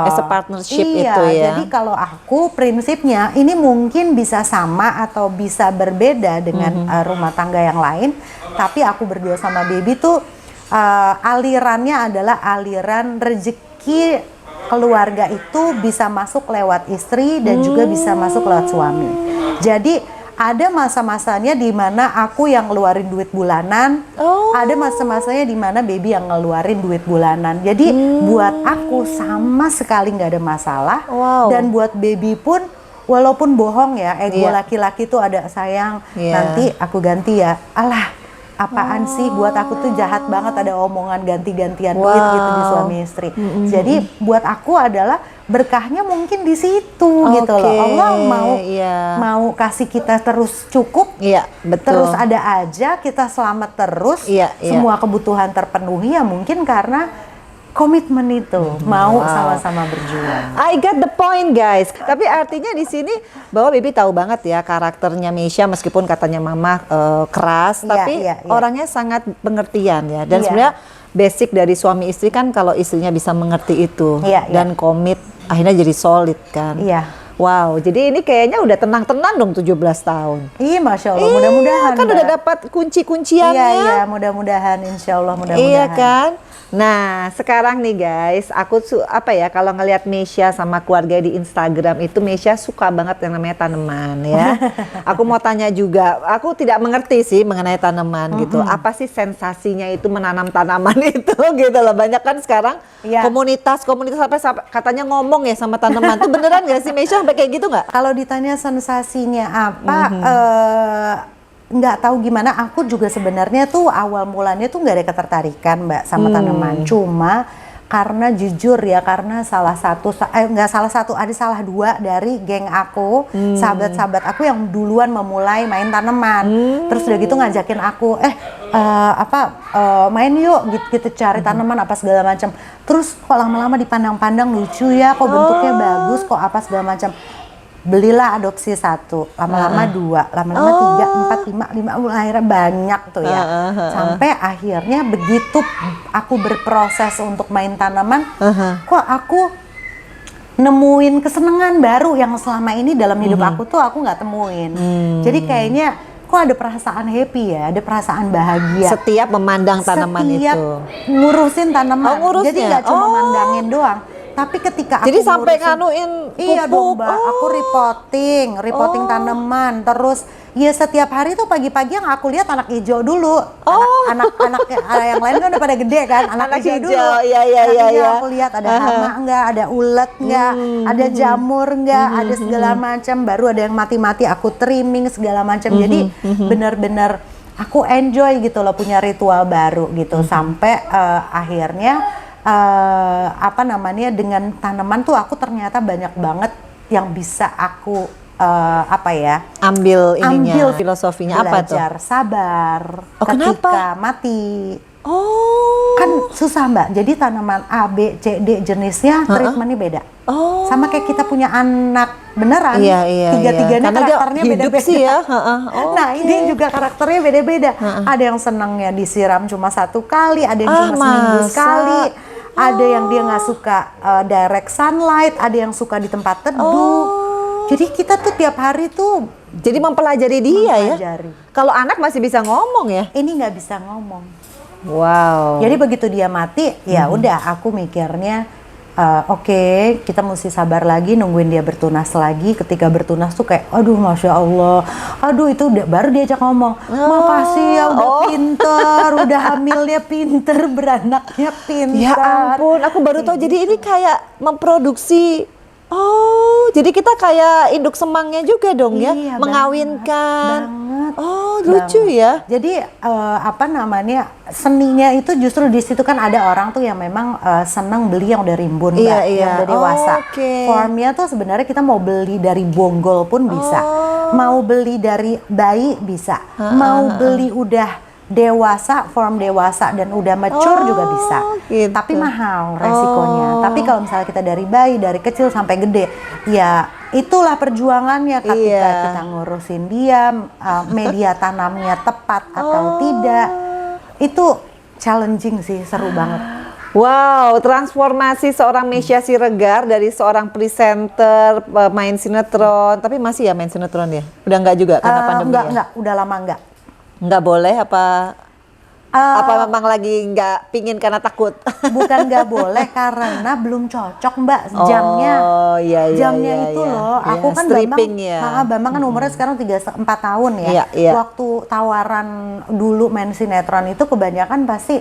as a partnership itu ya. Jadi
kalau aku prinsipnya ini mungkin bisa sama atau bisa berbeda dengan rumah tangga yang lain, tapi aku berdua sama baby tuh alirannya adalah aliran rezeki keluarga itu bisa masuk lewat istri dan juga bisa masuk lewat suami. Jadi ada masa-masanya di mana aku yang ngeluarin duit bulanan, ada masa-masanya di mana baby yang ngeluarin duit bulanan. Jadi buat aku sama sekali nggak ada masalah, dan buat baby pun walaupun bohong ya, ego laki-laki tuh ada sayang, nanti aku ganti ya. Alah, apaan sih, buat aku tuh jahat banget ada omongan ganti-gantian duit gitu di suami istri. Jadi buat aku adalah berkahnya mungkin di situ gitu loh. Allah mau kasih kita terus cukup,
betul.
terus ada aja, kita selamat terus, semua kebutuhan terpenuhi ya mungkin karena komitmen itu, mau sama-sama berjuang.
I get the point guys. Tapi artinya di sini bahwa Bibi tahu banget ya karakternya Meisha, meskipun katanya mama keras, tapi orangnya sangat pengertian ya. Dan sebenarnya basic dari suami istri kan kalau istrinya bisa mengerti itu dan komit, akhirnya jadi solid kan. Wow, jadi ini kayaknya udah tenang-tenang dong 17 tahun.
Iya, Masya Allah, mudah-mudahan.
Kan udah dapat kunci-kunciannya.
Iya, mudah-mudahan, insya Allah mudah-mudahan.
Iya kan? Nah, sekarang nih guys, aku kalau ngelihat Meisha sama keluarga di Instagram itu, Meisha suka banget yang namanya tanaman ya. Aku mau tanya juga, aku tidak mengerti sih mengenai tanaman gitu. Apa sih sensasinya itu menanam tanaman itu gitu loh. Banyak kan sekarang komunitas apa katanya ngomong ya sama tanaman. Itu beneran gak sih Meisha sampai kayak gitu nggak?
Kalau ditanya sensasinya apa, nggak tahu gimana. Aku juga sebenarnya tuh awal mulanya tuh nggak ada ketertarikan Mbak sama tanaman. Cuma karena jujur ya, karena salah dua dari geng aku, sahabat-sahabat aku yang duluan memulai main tanaman. Terus udah gitu ngajakin aku, main yuk gitu cari tanaman apa segala macam. Terus kok lama-lama dipandang-pandang lucu ya, kok bentuknya bagus, kok apa segala macam. Belilah adopsi 1, lama-lama 2, lama-lama 3, 4, 5, akhirnya banyak tuh ya. Sampai akhirnya begitu aku berproses untuk main tanaman, kok aku nemuin kesenangan baru yang selama ini dalam hidup aku tuh aku nggak temuin. Jadi kayaknya kok ada perasaan happy ya, ada perasaan bahagia.
Setiap memandang tanaman
setiap
itu.
Ngurusin tanaman.
Ngurusnya.
Jadi nggak cuma mandangin doang. Tapi ketika aku
sampai nganuin pupuk.
Iya dong Mbak, aku reporting tanaman. Terus ya setiap hari tuh pagi-pagi yang aku lihat anak hijau dulu. Anak-anak yang lain kan udah pada gede kan, anak hijau dulu.
Iya.
Aku lihat ada hama enggak, ada ulet enggak, ada jamur enggak, ada segala macam. Baru ada yang mati-mati aku trimming segala macam. Jadi benar-benar aku enjoy gitu loh, punya ritual baru gitu. Sampai akhirnya dengan tanaman tuh aku ternyata banyak banget yang bisa aku
ambil filosofinya. Apa tuh?
Belajar sabar
kenapa?
ketika mati. Kan susah Mbak, jadi tanaman A, B, C, D jenisnya treatmentnya beda. Sama kayak kita punya anak beneran, tiga-tiganya karakternya beda-beda
sih ya.
Nah ini juga karakternya beda-beda. Ada yang senangnya disiram cuma 1 kali, ada yang cuma seminggu sekali. Ada yang dia nggak suka direct sunlight, ada yang suka di tempat teduh. Jadi kita tuh tiap hari tuh
jadi mempelajari dia ya. Kalau anak masih bisa ngomong ya?
Ini nggak bisa ngomong.
Wow.
Jadi begitu dia mati, ya udah aku mikirnya oke, kita mesti sabar lagi, nungguin dia bertunas lagi. Ketika bertunas tuh kayak, aduh Masya Allah, aduh itu baru diajak ngomong, makasih ya udah pinter, udah hamilnya pinter, beranaknya pinter.
Ya ampun, aku baru tahu. Jadi ini kayak memproduksi. Jadi kita kayak induk semangnya juga dong ya, mengawinkan. Lucu ya. Jadi
seninya itu justru di situ kan ada orang tuh yang memang senang beli yang udah rimbun, yang udah dewasa. Formnya tuh sebenarnya kita mau beli dari bonggol pun bisa, mau beli dari bayi bisa, mau beli udah dewasa, form dewasa dan udah mature juga bisa.
Gitu.
Tapi mahal resikonya. Tapi kalau misalnya kita dari bayi, dari kecil sampai gede, ya itulah perjuangannya ketika kita ngurusin dia, media tanamnya tepat atau tidak. Itu challenging sih, seru banget.
Wow, transformasi seorang Meisha Siregar dari seorang presenter, main sinetron, tapi masih ya main sinetron ya? Udah enggak juga karena pandemi
enggak, udah lama enggak.
Enggak boleh apa memang lagi nggak pingin karena takut?
Bukan nggak boleh, karena belum cocok Mbak jamnya. Jamnya itu loh. Aku kan Bambang kan umurnya sekarang 34 tahun ya. Waktu tawaran dulu main sinetron itu kebanyakan pasti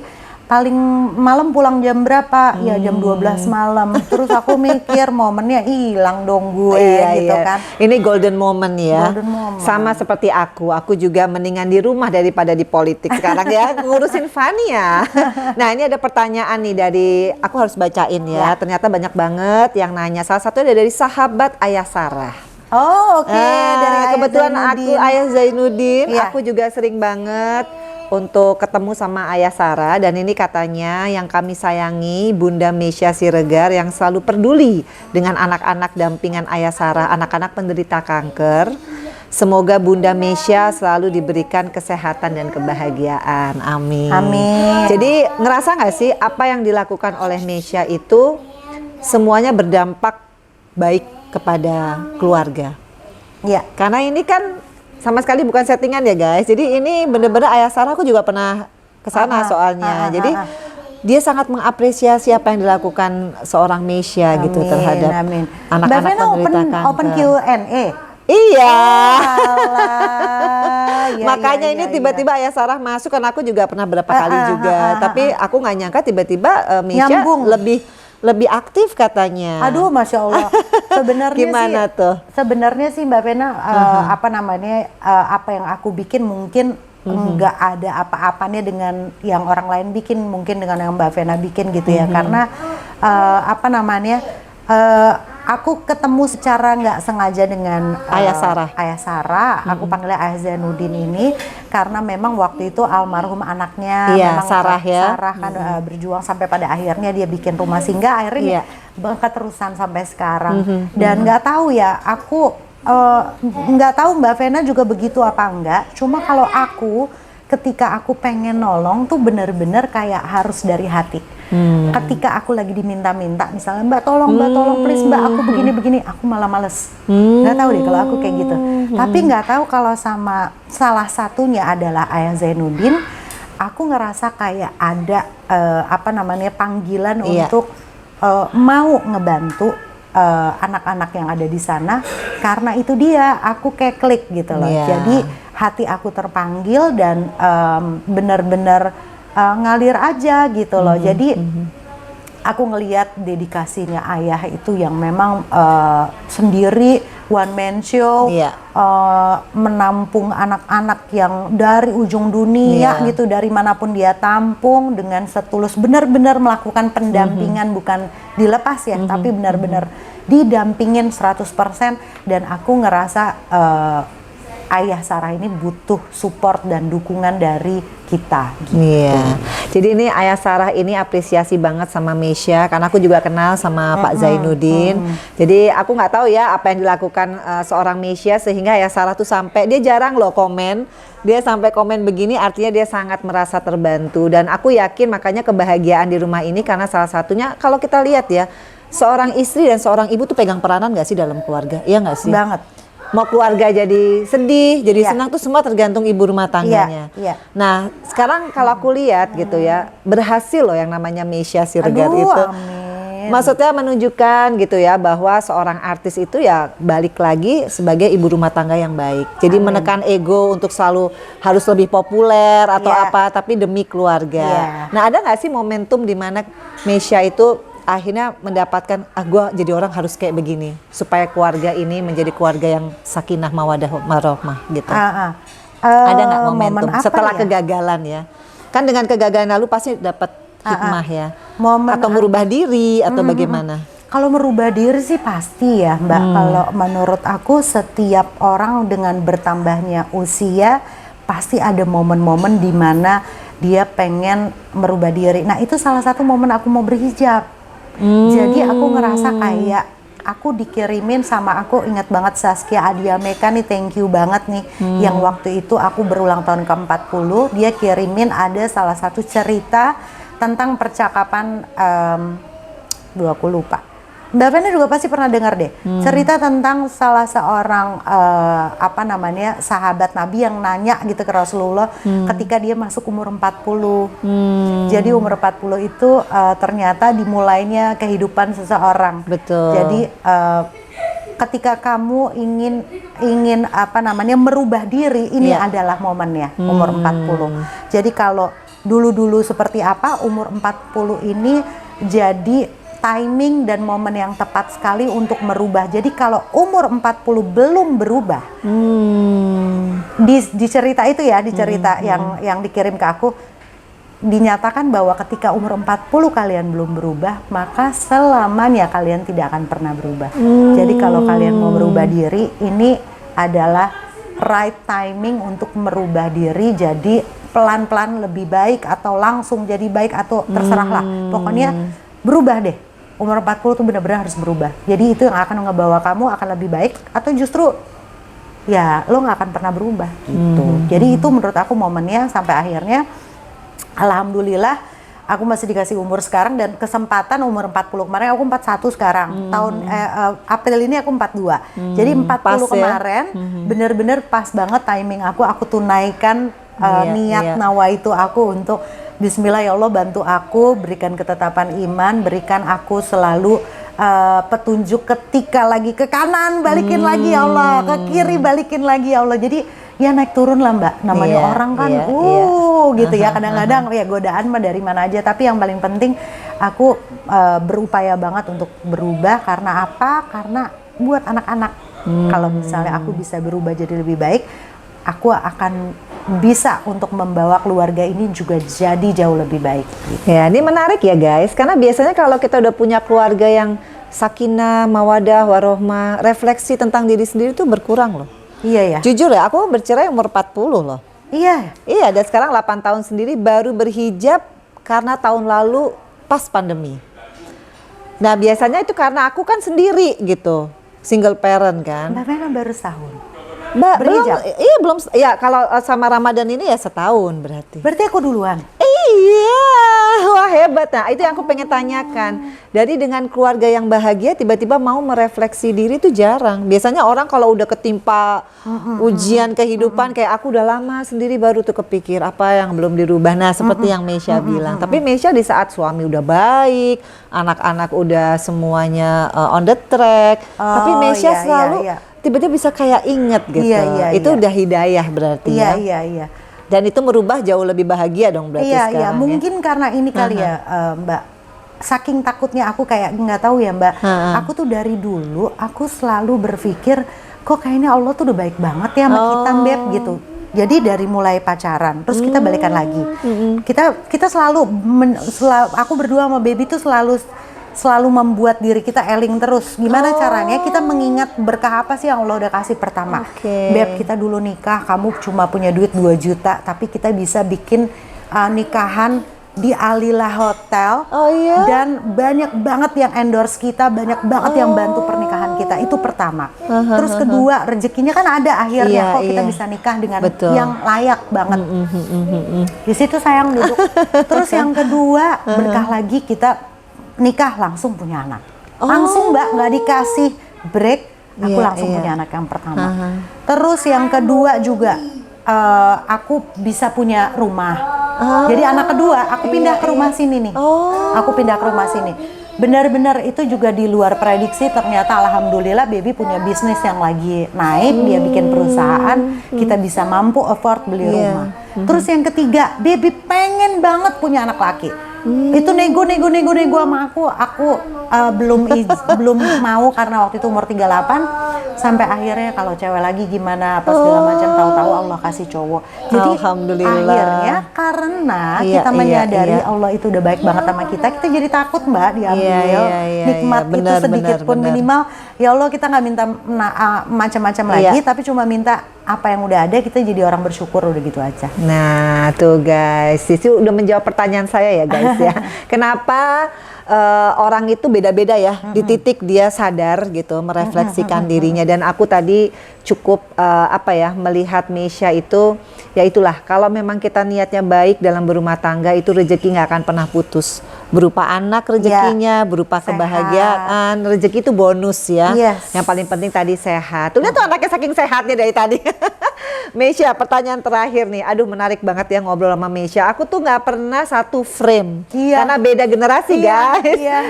paling malam pulang jam berapa? Ya jam 12 malam. Terus aku mikir momennya hilang dong gue gitu kan.
Ini golden moment ya.
Golden moment.
Sama seperti aku juga mendingan di rumah daripada di politik sekarang ya, ngurusin Fanny ya. Nah, ini ada pertanyaan nih dari, aku harus bacain ya. Ternyata banyak banget yang nanya. Salah satunya dari sahabat Ayah Sarah.
Oh oke, dari Ayah
kebetulan
Zainuddin.
aku Ayah Zainuddin,
Iya.
aku juga sering banget untuk ketemu sama Ayah Sarah, dan ini katanya yang kami sayangi Bunda Mesya Siregar yang selalu peduli dengan anak-anak dampingan Ayah Sarah, anak-anak penderita kanker. Semoga Bunda Mesya selalu diberikan kesehatan dan kebahagiaan. Amin.
Amin.
Jadi ngerasa nggak sih apa yang dilakukan oleh Mesya itu semuanya berdampak baik kepada keluarga?
Iya.
Karena ini kan sama sekali bukan settingan ya guys. Jadi ini bener-bener Ayah Sarah, aku juga pernah kesana soalnya. Jadi dia sangat mengapresiasi apa yang dilakukan seorang Mesya gitu terhadap anak-anak
Mbak Vena
penderita kanker.
open Q&A.
Iya.
Ya,
Makanya ini tiba-tiba Ayah Sarah masuk, karena aku juga pernah berapa kali juga. Tapi aku nggak nyangka tiba-tiba Mesya lebih aktif katanya.
Aduh, Masya Allah. Sebenarnya
Gimana
sih,
tuh?
Sebenarnya sih Mbak Vena, apa namanya, apa yang aku bikin mungkin nggak ada apa-apanya dengan yang orang lain bikin, mungkin dengan yang Mbak Vena bikin gitu ya. Karena apa namanya, aku ketemu secara nggak sengaja dengan
Ayah Sarah.
Ayah Sarah, aku panggilnya Ayah Zainuddin ini karena memang waktu itu almarhum anaknya memang
Sarah ya.
Sarah kan berjuang sampai pada akhirnya dia bikin rumah singgah, akhirnya keterusan sampai sekarang. Dan nggak tahu ya, aku nggak tahu Mbak Vena juga begitu apa enggak. Cuma kalau aku ketika aku pengen nolong tuh bener-bener kayak harus dari hati. Ketika aku lagi diminta-minta, misalnya Mbak tolong please Mbak, aku begini-begini, aku malah males. Nggak tahu deh kalau aku kayak gitu. Tapi nggak tahu kalau sama salah satunya adalah Ayah Zainuddin, aku ngerasa kayak ada apa namanya panggilan untuk mau ngebantu anak-anak yang ada di sana, karena itu dia aku kayak klik gitu loh. Jadi hati aku terpanggil dan benar-benar ngalir aja gitu loh. Jadi aku ngelihat dedikasinya ayah itu yang memang sendiri one man show, menampung anak-anak yang dari ujung dunia gitu, dari manapun dia tampung dengan setulus, benar-benar melakukan pendampingan, bukan dilepas ya, tapi benar-benar didampingin 100%. Dan aku ngerasa Ayah Sarah ini butuh support dan dukungan dari kita. Gitu.
Iya. Jadi ini Ayah Sarah ini apresiasi banget sama Mesya, karena aku juga kenal sama Pak Zainuddin. Jadi aku nggak tahu ya apa yang dilakukan seorang Mesya sehingga Ayah Sarah tuh sampai, dia jarang loh komen. Dia sampai komen begini, artinya dia sangat merasa terbantu. Dan aku yakin makanya kebahagiaan di rumah ini karena salah satunya kalau kita lihat ya, seorang istri dan seorang ibu tuh pegang peranan nggak sih dalam keluarga? Iya nggak sih?
Banget.
Mau keluarga jadi sedih, jadi senang tuh semua tergantung ibu rumah tangganya. Nah, sekarang kalau aku lihat gitu ya, berhasil loh yang namanya Mesya Siregar itu.
Amin.
Maksudnya menunjukkan gitu ya bahwa seorang artis itu ya balik lagi sebagai ibu rumah tangga yang baik. Jadi menekan ego untuk selalu harus lebih populer atau apa, tapi demi keluarga. Nah, ada nggak sih momentum di mana Mesya itu akhirnya mendapatkan, gue jadi orang harus kayak begini supaya keluarga ini menjadi keluarga yang sakinah mawadah warahmah gitu. Ada nggak momentum setelah kegagalan ya? Kan dengan kegagalan lalu pasti dapat hikmah ya. Atau merubah diri atau bagaimana?
Kalau merubah diri sih pasti ya Mbak. Kalau menurut aku setiap orang dengan bertambahnya usia pasti ada momen-momen di mana dia pengen merubah diri. Nah itu salah satu momen aku mau berhijab. Jadi aku ngerasa kayak aku dikirimin sama, aku ingat banget Saskia Adiameka nih, thank you banget nih, yang waktu itu aku berulang tahun ke-40, dia kirimin ada salah satu cerita tentang percakapan, aku lupa. Mbak Vena juga pasti pernah dengar deh, cerita tentang salah seorang apa namanya sahabat Nabi yang nanya gitu ke Rasulullah ketika dia masuk umur 40. Jadi umur 40 itu ternyata dimulainya kehidupan seseorang.
Betul.
Jadi ketika kamu ingin apa namanya merubah diri, ini adalah momennya umur 40. Jadi kalau dulu-dulu seperti apa, umur 40 ini jadi timing dan momen yang tepat sekali untuk merubah. Jadi kalau umur 40 belum berubah, di cerita itu ya, di cerita yang dikirim ke aku, dinyatakan bahwa ketika umur 40 kalian belum berubah, maka selamanya kalian tidak akan pernah berubah. Jadi kalau kalian mau merubah diri, ini adalah right timing untuk merubah diri jadi pelan-pelan lebih baik atau langsung jadi baik atau terserahlah. Pokoknya berubah deh. Umur 40 tuh benar-benar harus berubah. Jadi itu yang akan ngebawa kamu akan lebih baik atau justru ya lo nggak akan pernah berubah gitu. Jadi itu menurut aku momennya sampai akhirnya alhamdulillah aku masih dikasih umur sekarang dan kesempatan umur 40 kemarin, aku 41 sekarang. April ini aku 42. Jadi 40
pas ya?
kemarin bener-bener pas banget timing aku tunaikan niat nawaitu aku untuk Bismillah ya Allah bantu aku, berikan ketetapan iman, berikan aku selalu petunjuk ketika lagi ke kanan, balikin lagi ya Allah, ke kiri balikin lagi ya Allah. Jadi ya naik turun lah Mbak, namanya orang kan gitu ya, kadang-kadang ya godaan mah dari mana aja, tapi yang paling penting aku berupaya banget untuk berubah. Karena apa? Karena buat anak-anak, kalau misalnya aku bisa berubah jadi lebih baik, aku akan bisa untuk membawa keluarga ini juga jadi jauh lebih baik.
Ya, ini menarik ya guys, karena biasanya kalau kita udah punya keluarga yang sakinah, mawadah, warohmah, refleksi tentang diri sendiri tuh berkurang loh.
Iya ya.
Jujur ya, aku bercerai umur 40 loh.
Iya.
Iya, dan sekarang 8 tahun sendiri baru berhijab karena tahun lalu pas pandemi. Nah, biasanya itu karena aku kan sendiri gitu, single parent kan.
Mbak Mena baru setahun.
Berhijab? Belum, ya kalau sama Ramadan ini ya setahun berarti.
Berarti aku duluan?
Iya, wah hebat. Nah itu yang aku pengen tanyakan. Dari dengan keluarga yang bahagia tiba-tiba mau merefleksi diri itu jarang. Biasanya orang kalau udah ketimpa ujian kehidupan kayak aku udah lama sendiri baru tuh kepikir apa yang belum dirubah. Nah seperti yang Meisha bilang. Tapi Meisha di saat suami udah baik, anak-anak udah semuanya on the track. Tapi Meisha selalu tiba-tiba bisa kayak inget gitu. Itu udah hidayah berarti ya.
Iya.
Dan itu merubah jauh lebih bahagia dong berarti sekarang ya.
Iya, mungkin karena ini kali ya Mbak. Saking takutnya aku kayak nggak tahu ya Mbak. Aku tuh dari dulu aku selalu berpikir kok kayaknya Allah tuh udah baik banget ya sama kita Beb gitu. Jadi dari mulai pacaran terus kita balikan lagi. Kita selalu aku berdua sama baby tuh selalu membuat diri kita eling terus. Gimana caranya kita mengingat berkah apa sih yang Allah udah kasih pertama. Beb, kita dulu nikah, kamu cuma punya duit 2 juta, tapi kita bisa bikin nikahan di Alila Hotel. Dan banyak banget yang endorse kita, banyak banget yang bantu pernikahan kita. Itu pertama. Terus kedua, rezekinya kan ada akhirnya kok kita bisa nikah dengan yang layak banget. Di situ sayang duduk. Terus yang kedua, berkah lagi kita nikah langsung punya anak. Langsung Mbak, nggak dikasih break, aku langsung punya anak yang pertama. Terus yang kedua juga aku bisa punya rumah. Jadi anak kedua aku pindah ke rumah sini nih. Aku pindah ke rumah sini. Benar-benar itu juga di luar prediksi. Ternyata alhamdulillah baby punya bisnis yang lagi naik, dia bikin perusahaan, kita bisa mampu afford beli rumah. Terus yang ketiga, baby pengen banget punya anak laki. Itu nego sama aku belum mau karena waktu itu umur 38, sampai akhirnya kalau cewek lagi gimana apa segala macam, tahu-tahu Allah kasih cowok. Jadi akhirnya karena kita menyadari Allah itu udah baik banget sama kita jadi takut Mbak diambil nikmat itu sedikit pun minimal. Ya Allah, kita nggak minta macam-macam lagi, tapi cuma minta apa yang udah ada, kita jadi orang bersyukur, udah gitu aja.
Nah tuh guys, Sisi udah menjawab pertanyaan saya ya guys ya. Kenapa orang itu beda-beda ya, di titik dia sadar gitu, merefleksikan dirinya. Dan aku tadi cukup melihat Meisha itu, ya itulah, kalau memang kita niatnya baik dalam berumah tangga, itu rezeki nggak akan pernah putus. Berupa anak rezekinya, berupa kebahagiaan, rezeki itu bonus ya. Yang paling penting tadi sehat. Tuh lihat tuh anaknya saking sehatnya dari tadi. Meisha, pertanyaan terakhir nih. Aduh menarik banget ya ngobrol sama Meisha. Aku tuh nggak pernah satu frame, karena beda generasi guys.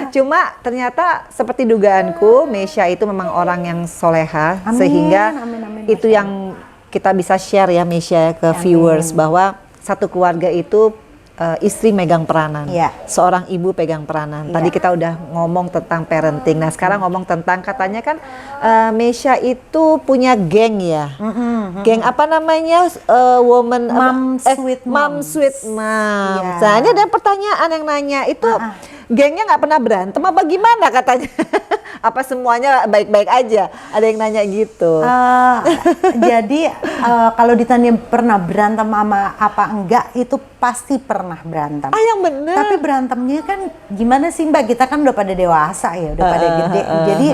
Cuma ternyata seperti dugaanku, Meisha itu memang orang yang soleha, sehingga itu yang kita bisa share ya Meisha ke viewers, bahwa satu keluarga itu istri megang peranan,
Iya.
seorang ibu pegang peranan. Tadi
Iya.
kita udah ngomong tentang parenting. Nah sekarang ngomong tentang katanya kan Meisha itu punya geng ya. Geng apa namanya? Woman
Mom Sweet Mom.
Mom Sweet Mom.
Iya.
Nah ini ada pertanyaan yang nanya itu gengnya nggak pernah berantem apa gimana katanya? Apa semuanya baik-baik aja? Ada yang nanya gitu.
Jadi kalau ditanya pernah berantem sama apa enggak, itu pasti pernah berantem.
Yang bener.
Tapi berantemnya kan gimana sih Mbak? Kita kan udah pada dewasa ya, udah pada gede. Jadi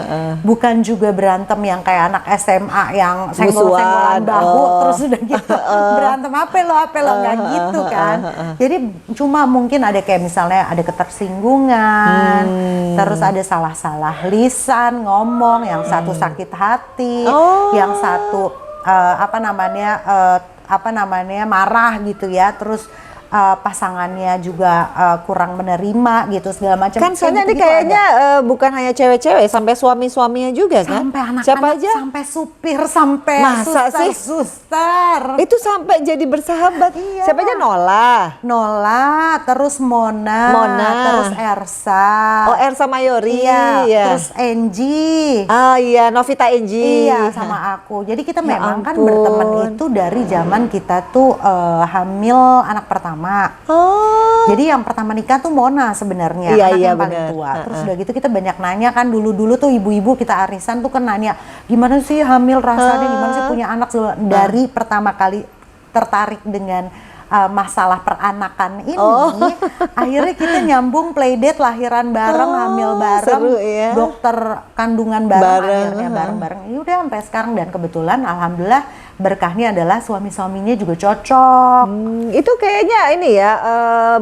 bukan juga berantem yang kayak anak SMA yang senggol-senggolan bahu terus udah gitu. Berantem apa lo nggak gitu kan. Jadi cuma mungkin ada kayak misalnya ada ketersinggungan, terus ada salah-salah lisan ngomong, yang satu sakit hati, yang satu apa namanya marah gitu ya, terus pasangannya juga kurang menerima gitu segala macam.
Kan soalnya ini kayaknya bukan hanya cewek-cewek, sampai suami-suaminya juga kan?
Sampai anak-anak,
siapa aja?
sampai supir, sampai
Masa sih?
suster.
Itu sampai jadi bersahabat.
Iya.
Siapa aja?
Nola, terus Mona, terus Ersa.
Oh, Ersa Mayori.
Iya, terus Angie.
Ah iya, Novita Enji.
Iya, sama aku. Jadi kita
Ya
memang kan
ampun.
berteman itu dari zaman kita tuh hamil anak pertama.
Oh.
Jadi yang pertama nikah tuh Mona sebenarnya,
Iya,
anak
iya,
yang paling
bener.
tua. Terus udah gitu kita banyak nanya kan, dulu tuh ibu-ibu kita arisan tuh kan nanya, gimana sih hamil rasanya, gimana sih punya anak. Dari pertama kali tertarik dengan masalah peranakan ini, akhirnya kita nyambung playdate, lahiran bareng, hamil bareng,
seru ya.
dokter kandungan bareng. Akhirnya bareng-bareng. Ya udah sampai sekarang, dan kebetulan alhamdulillah berkahnya adalah suami-suaminya juga cocok.
Itu kayaknya ini ya,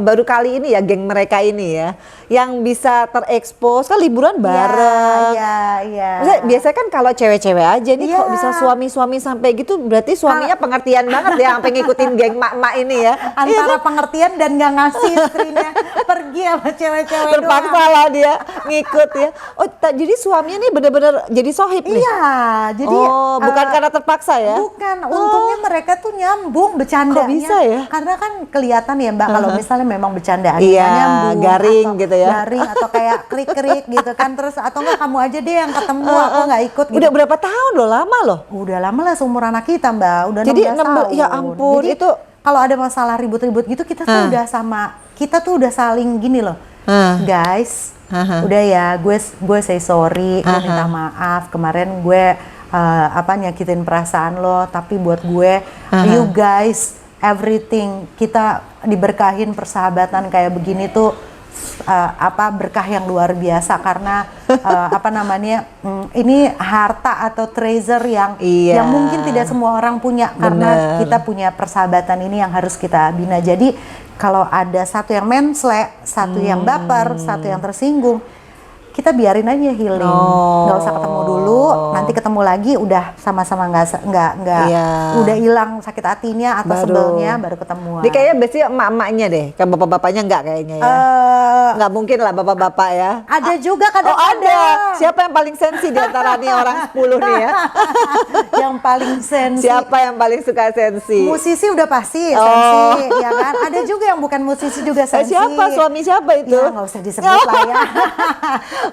baru kali ini ya geng mereka ini ya, yang bisa terekspos kan liburan bareng.
Iya.
Maksudnya biasanya kan kalau cewek-cewek aja nih
Iya.
kok bisa suami-suami sampai gitu, berarti suaminya pengertian banget ya sampai ngikutin geng mak-mak ini ya.
Antara pengertian dan nggak ngasih istrinya pergi sama cewek-cewek
Terpaksa
doang.
lah dia ngikut ya. Oh, jadi suaminya nih bener-bener jadi sohib nih?
Iya, jadi
bukan karena terpaksa ya?
bukan, untungnya mereka tuh nyambung bercandanya.
Kok bisa ya?
Karena kan kelihatan ya Mbak, kalau misalnya memang bercandaan
Iya,
nyambung,
garing
atau
gitu ya.
garing atau kayak krik-krik gitu kan, terus atau enggak kamu aja deh yang ketemu, aku nggak ikut gitu.
Udah berapa tahun loh, lama loh?
Udah lama lah, seumur anak kita Mbak, udah
Jadi
16 tahun.
ya ampun,
Jadi,
itu
kalau ada masalah ribut-ribut gitu, kita tuh udah kita tuh udah saling gini loh, guys, udah ya, gue say sorry, gue minta maaf, kemarin gue nyakitin perasaan lo, tapi buat gue, you guys, everything, kita diberkahin persahabatan kayak begini tuh berkah yang luar biasa, karena ini harta atau treasure yang mungkin tidak semua orang punya, karena kita punya persahabatan ini yang harus kita bina. Jadi kalau ada satu yang mensle, satu yang baper, satu yang tersinggung, kita biarin aja healing, nggak usah ketemu dulu, nanti ketemu lagi udah sama-sama nggak udah hilang sakit hatinya atau sebelnya, baru ketemuan.
Dia kayaknya biasanya emak-emaknya deh, kan bapak-bapaknya nggak kayaknya ya. Nggak mungkin lah bapak-bapak ya.
Ada juga kadang-kadang.
ada. Siapa yang paling sensi di antara nih orang 10 nih ya?
Yang paling sensi.
Siapa yang paling suka sensi?
Musisi udah pasti sensi, ya kan? Ada juga yang bukan musisi juga sensi.
Siapa? Suami siapa itu?
Ya nggak usah disebut lah ya.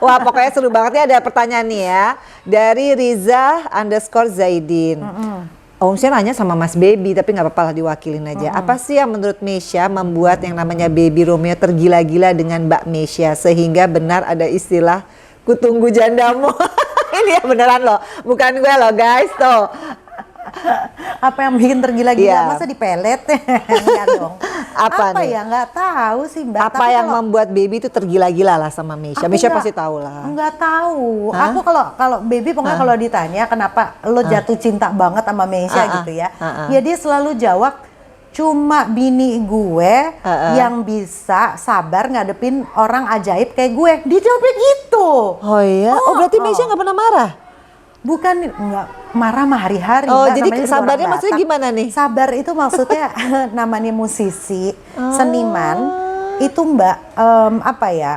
Wah, pokoknya seru banget nih. Ada pertanyaan nih ya dari Riza_Zaidin. Om saya nanya sama Mas Baby, tapi nggak apa-apa lah diwakilin aja. Apa sih yang menurut Meisha membuat yang namanya Baby Romeo tergila-gila dengan Mbak Meisha sehingga benar ada istilah kutunggu jandamu? Ini ya beneran loh, bukan gue loh guys tuh.
Apa yang bikin tergila-gila?
Iya.
Masa dipelet? Enggak dong.
Apa nih?
Ya nggak tahu sih Mbak.
Apa
Tapi
yang membuat Baby itu tergila-gila lah sama Meisha? Meisha pasti tahu lah.
Nggak tahu. Aku kalau Baby pokoknya kalau ditanya kenapa lo jatuh cinta banget sama Meisha gitu ya. Ya dia selalu jawab, cuma bini gue yang bisa sabar ngadepin orang ajaib kayak gue. Dia jawabnya gitu.
Oh iya? Oh berarti Meisha nggak pernah marah?
Bukan, nggak marah mah hari-hari.
Oh,
Mbak,
jadi
namanya juga
sabarnya
orang
maksudnya
Batak.
gimana nih?
Sabar itu maksudnya namanya musisi, seniman. Itu Mbak,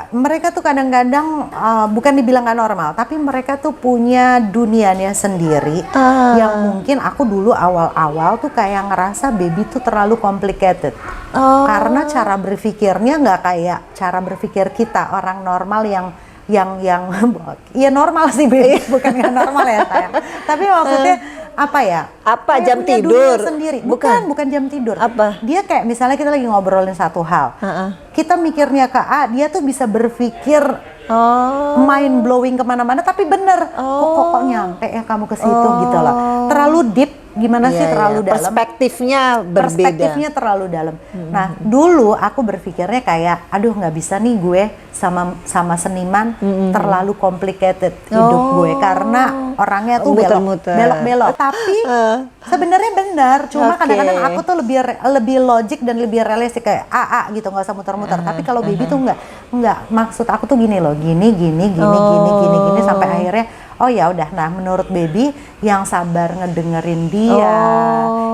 mereka tuh kadang-kadang bukan dibilang nggak normal, tapi mereka tuh punya dunianya sendiri. Yang mungkin aku dulu awal-awal tuh kayak ngerasa Baby tuh terlalu complicated. Karena cara berpikirnya nggak kayak cara berpikir kita orang normal yang ya normal sih, Baby. Bukan nggak normal ya sayang. Tapi maksudnya apa ya?
Apa,
kayak
jam
punya
tidur?
dunia sendiri. Bukan jam tidur.
Apa?
Dia kayak misalnya kita lagi ngobrolin satu hal. Kita mikirnya ke A, dia tuh bisa berpikir mind blowing kemana-mana, tapi bener. Kok nyampe ya kamu ke situ gitu loh. Terlalu deep. Gimana sih terlalu dalam?
Perspektifnya berbeda.
Perspektifnya terlalu dalam. Nah, dulu aku berpikirnya kayak, aduh nggak bisa nih gue sama seniman terlalu complicated hidup gue karena orangnya tuh belok-belok. Tapi sebenarnya benar. Cuma kadang-kadang aku tuh lebih logik dan lebih realistik kayak gitu, nggak usah muter-muter. Tapi kalau Baby tuh nggak. Maksud aku tuh gini loh, gini sampai akhirnya. Oh ya udah, nah menurut Baby yang sabar ngedengerin dia,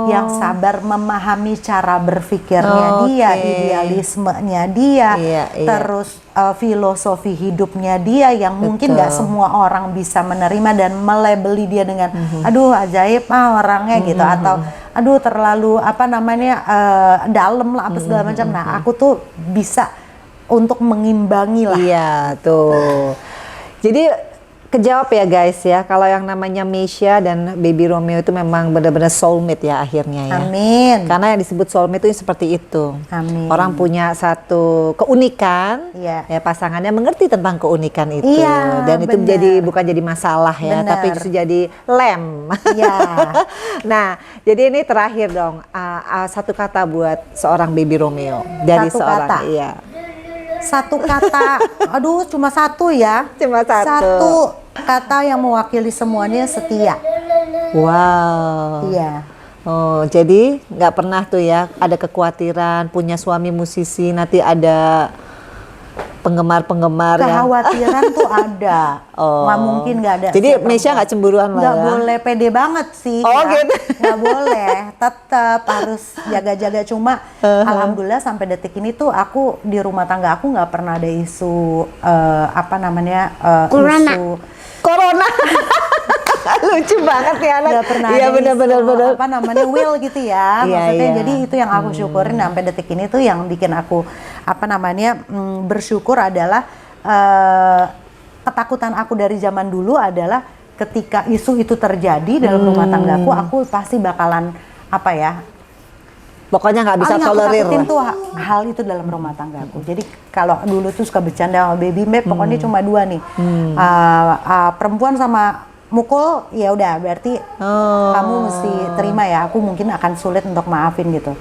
yang sabar memahami cara berpikirnya dia, idealismenya dia, terus filosofi hidupnya dia yang mungkin nggak semua orang bisa menerima dan melabeli dia dengan, aduh ajaib orangnya gitu, atau aduh terlalu dalam lah apa segala macam. Nah aku tuh bisa untuk mengimbangi lah.
Iya tuh. Jadi kejawab ya guys ya, kalau yang namanya Meisha dan Baby Romeo itu memang benar-benar soulmate ya akhirnya ya.
Amin.
Karena yang disebut soulmate itu seperti itu.
Amin.
Orang punya satu keunikan, ya pasangannya mengerti tentang keunikan itu. Dan itu bukan jadi masalah ya, tapi justru jadi lem.
Iya.
Nah, jadi ini terakhir dong, satu kata buat seorang Baby Romeo dari
satu
seorang
kata.
Iya.
Satu kata, aduh cuma satu ya.
Cuma satu.
Satu kata yang mewakili semuanya, setia.
Wow.
Iya.
Oh, jadi nggak pernah tuh ya ada kekhawatiran punya suami musisi nanti ada penggemar-penggemar
kekhawatiran tuh ada. Nggak mungkin nggak ada.
Jadi Meisha nggak cemburuan lah
nggak
ya?
boleh pede banget sih.
Gitu.
Nggak boleh, tetap harus jaga-jaga. Cuma alhamdulillah sampai detik ini tuh aku di rumah tangga aku nggak pernah ada isu isu
Corona. Lucu banget ya anak.
Nggak pernah
Iya
benar-benar will gitu ya. Maksudnya jadi itu yang aku syukurin sampai detik ini tuh yang bikin aku bersyukur adalah ketakutan aku dari zaman dulu adalah ketika isu itu terjadi dalam rumah tanggaku, aku pasti bakalan
pokoknya nggak bisa tolerir
lah. Tuh hal itu dalam rumah tanggaku. Jadi kalau dulu tuh suka bercanda sama Baby, pokoknya cuma dua nih, perempuan sama mukul, ya udah berarti kamu mesti terima ya. Aku mungkin akan sulit untuk maafin gitu.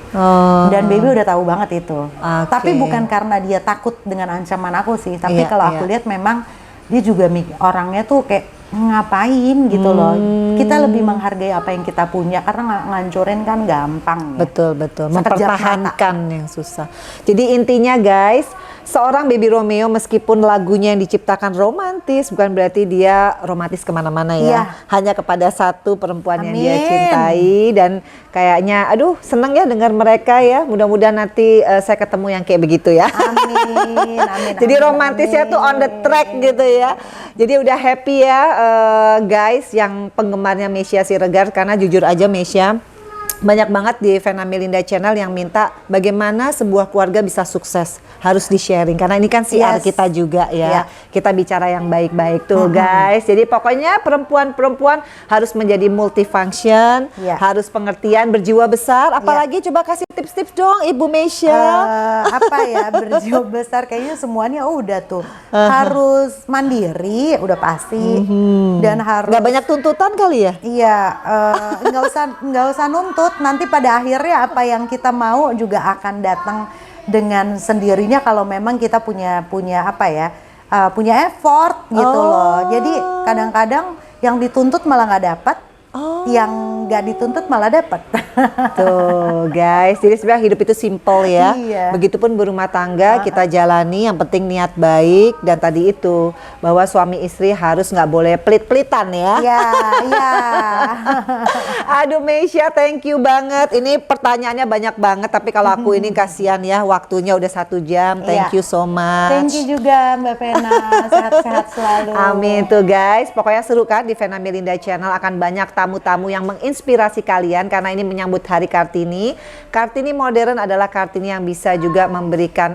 Dan Baby udah tahu banget itu. Tapi bukan karena dia takut dengan ancaman aku sih. Tapi kalau aku lihat memang dia juga orangnya tuh kayak ngapain gitu loh. Kita lebih menghargai apa yang kita punya karena ngancurin kan gampang ya.
Betul. Mempertahankan yang susah. Jadi intinya guys, seorang Baby Romeo meskipun lagunya yang diciptakan romantis, bukan berarti dia romantis kemana-mana ya. Hanya kepada satu perempuan yang dia cintai. Dan kayaknya aduh seneng ya dengar mereka ya. Mudah-mudahan nanti saya ketemu yang kayak begitu ya.
Amin.
Jadi romantisnya tuh on the track gitu ya. Jadi udah happy ya guys yang penggemarnya Meisha Siregar. Karena jujur aja Meisha, banyak banget di Vena Melinda Channel yang minta bagaimana sebuah keluarga bisa sukses, harus di-sharing karena ini kan siar kita juga ya. Kita bicara yang baik-baik tuh guys. Jadi pokoknya perempuan-perempuan harus menjadi multifunction, harus pengertian, berjiwa besar. Apalagi coba kasih tips-tips dong Ibu Meisha.
Berjiwa besar kayaknya semuanya udah tuh. Harus mandiri, udah pasti. Dan harus
nggak banyak tuntutan kali ya?
Iya, nggak usah nuntut. Nanti pada akhirnya apa yang kita mau juga akan datang dengan sendirinya kalau memang kita punya effort gitu loh. Jadi kadang-kadang yang dituntut malah nggak dapat, yang nggak dituntut malah dapat.
Tuh guys, jadi sebenarnya hidup itu simple ya. Begitupun berumah tangga kita jalani, yang penting niat baik. Dan tadi itu bahwa suami istri harus nggak boleh pelit-pelitan ya.
Iya.
Aduh Meisha, thank you banget. Ini pertanyaannya banyak banget, tapi kalau aku ini kasihan ya, waktunya udah 1 jam. Thank you so much.
Thank you juga Mbak Vena, sehat-sehat selalu.
Amin tuh guys. Pokoknya seru kan di Vena Melinda Channel, akan banyak tamu-tamu tamu yang menginspirasi kalian karena ini menyambut Hari Kartini. Kartini modern adalah Kartini yang bisa juga memberikan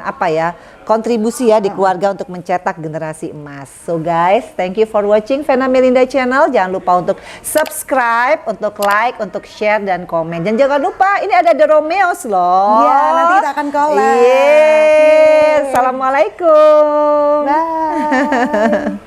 kontribusi ya di keluarga untuk mencetak generasi emas. So guys, thank you for watching Vena Melinda Channel. Jangan lupa untuk subscribe, untuk like, untuk share dan komen. Dan jangan lupa ini ada The Romeos loh.
Iya, nanti kita akan collab.
Yes. Assalamualaikum.
Bye.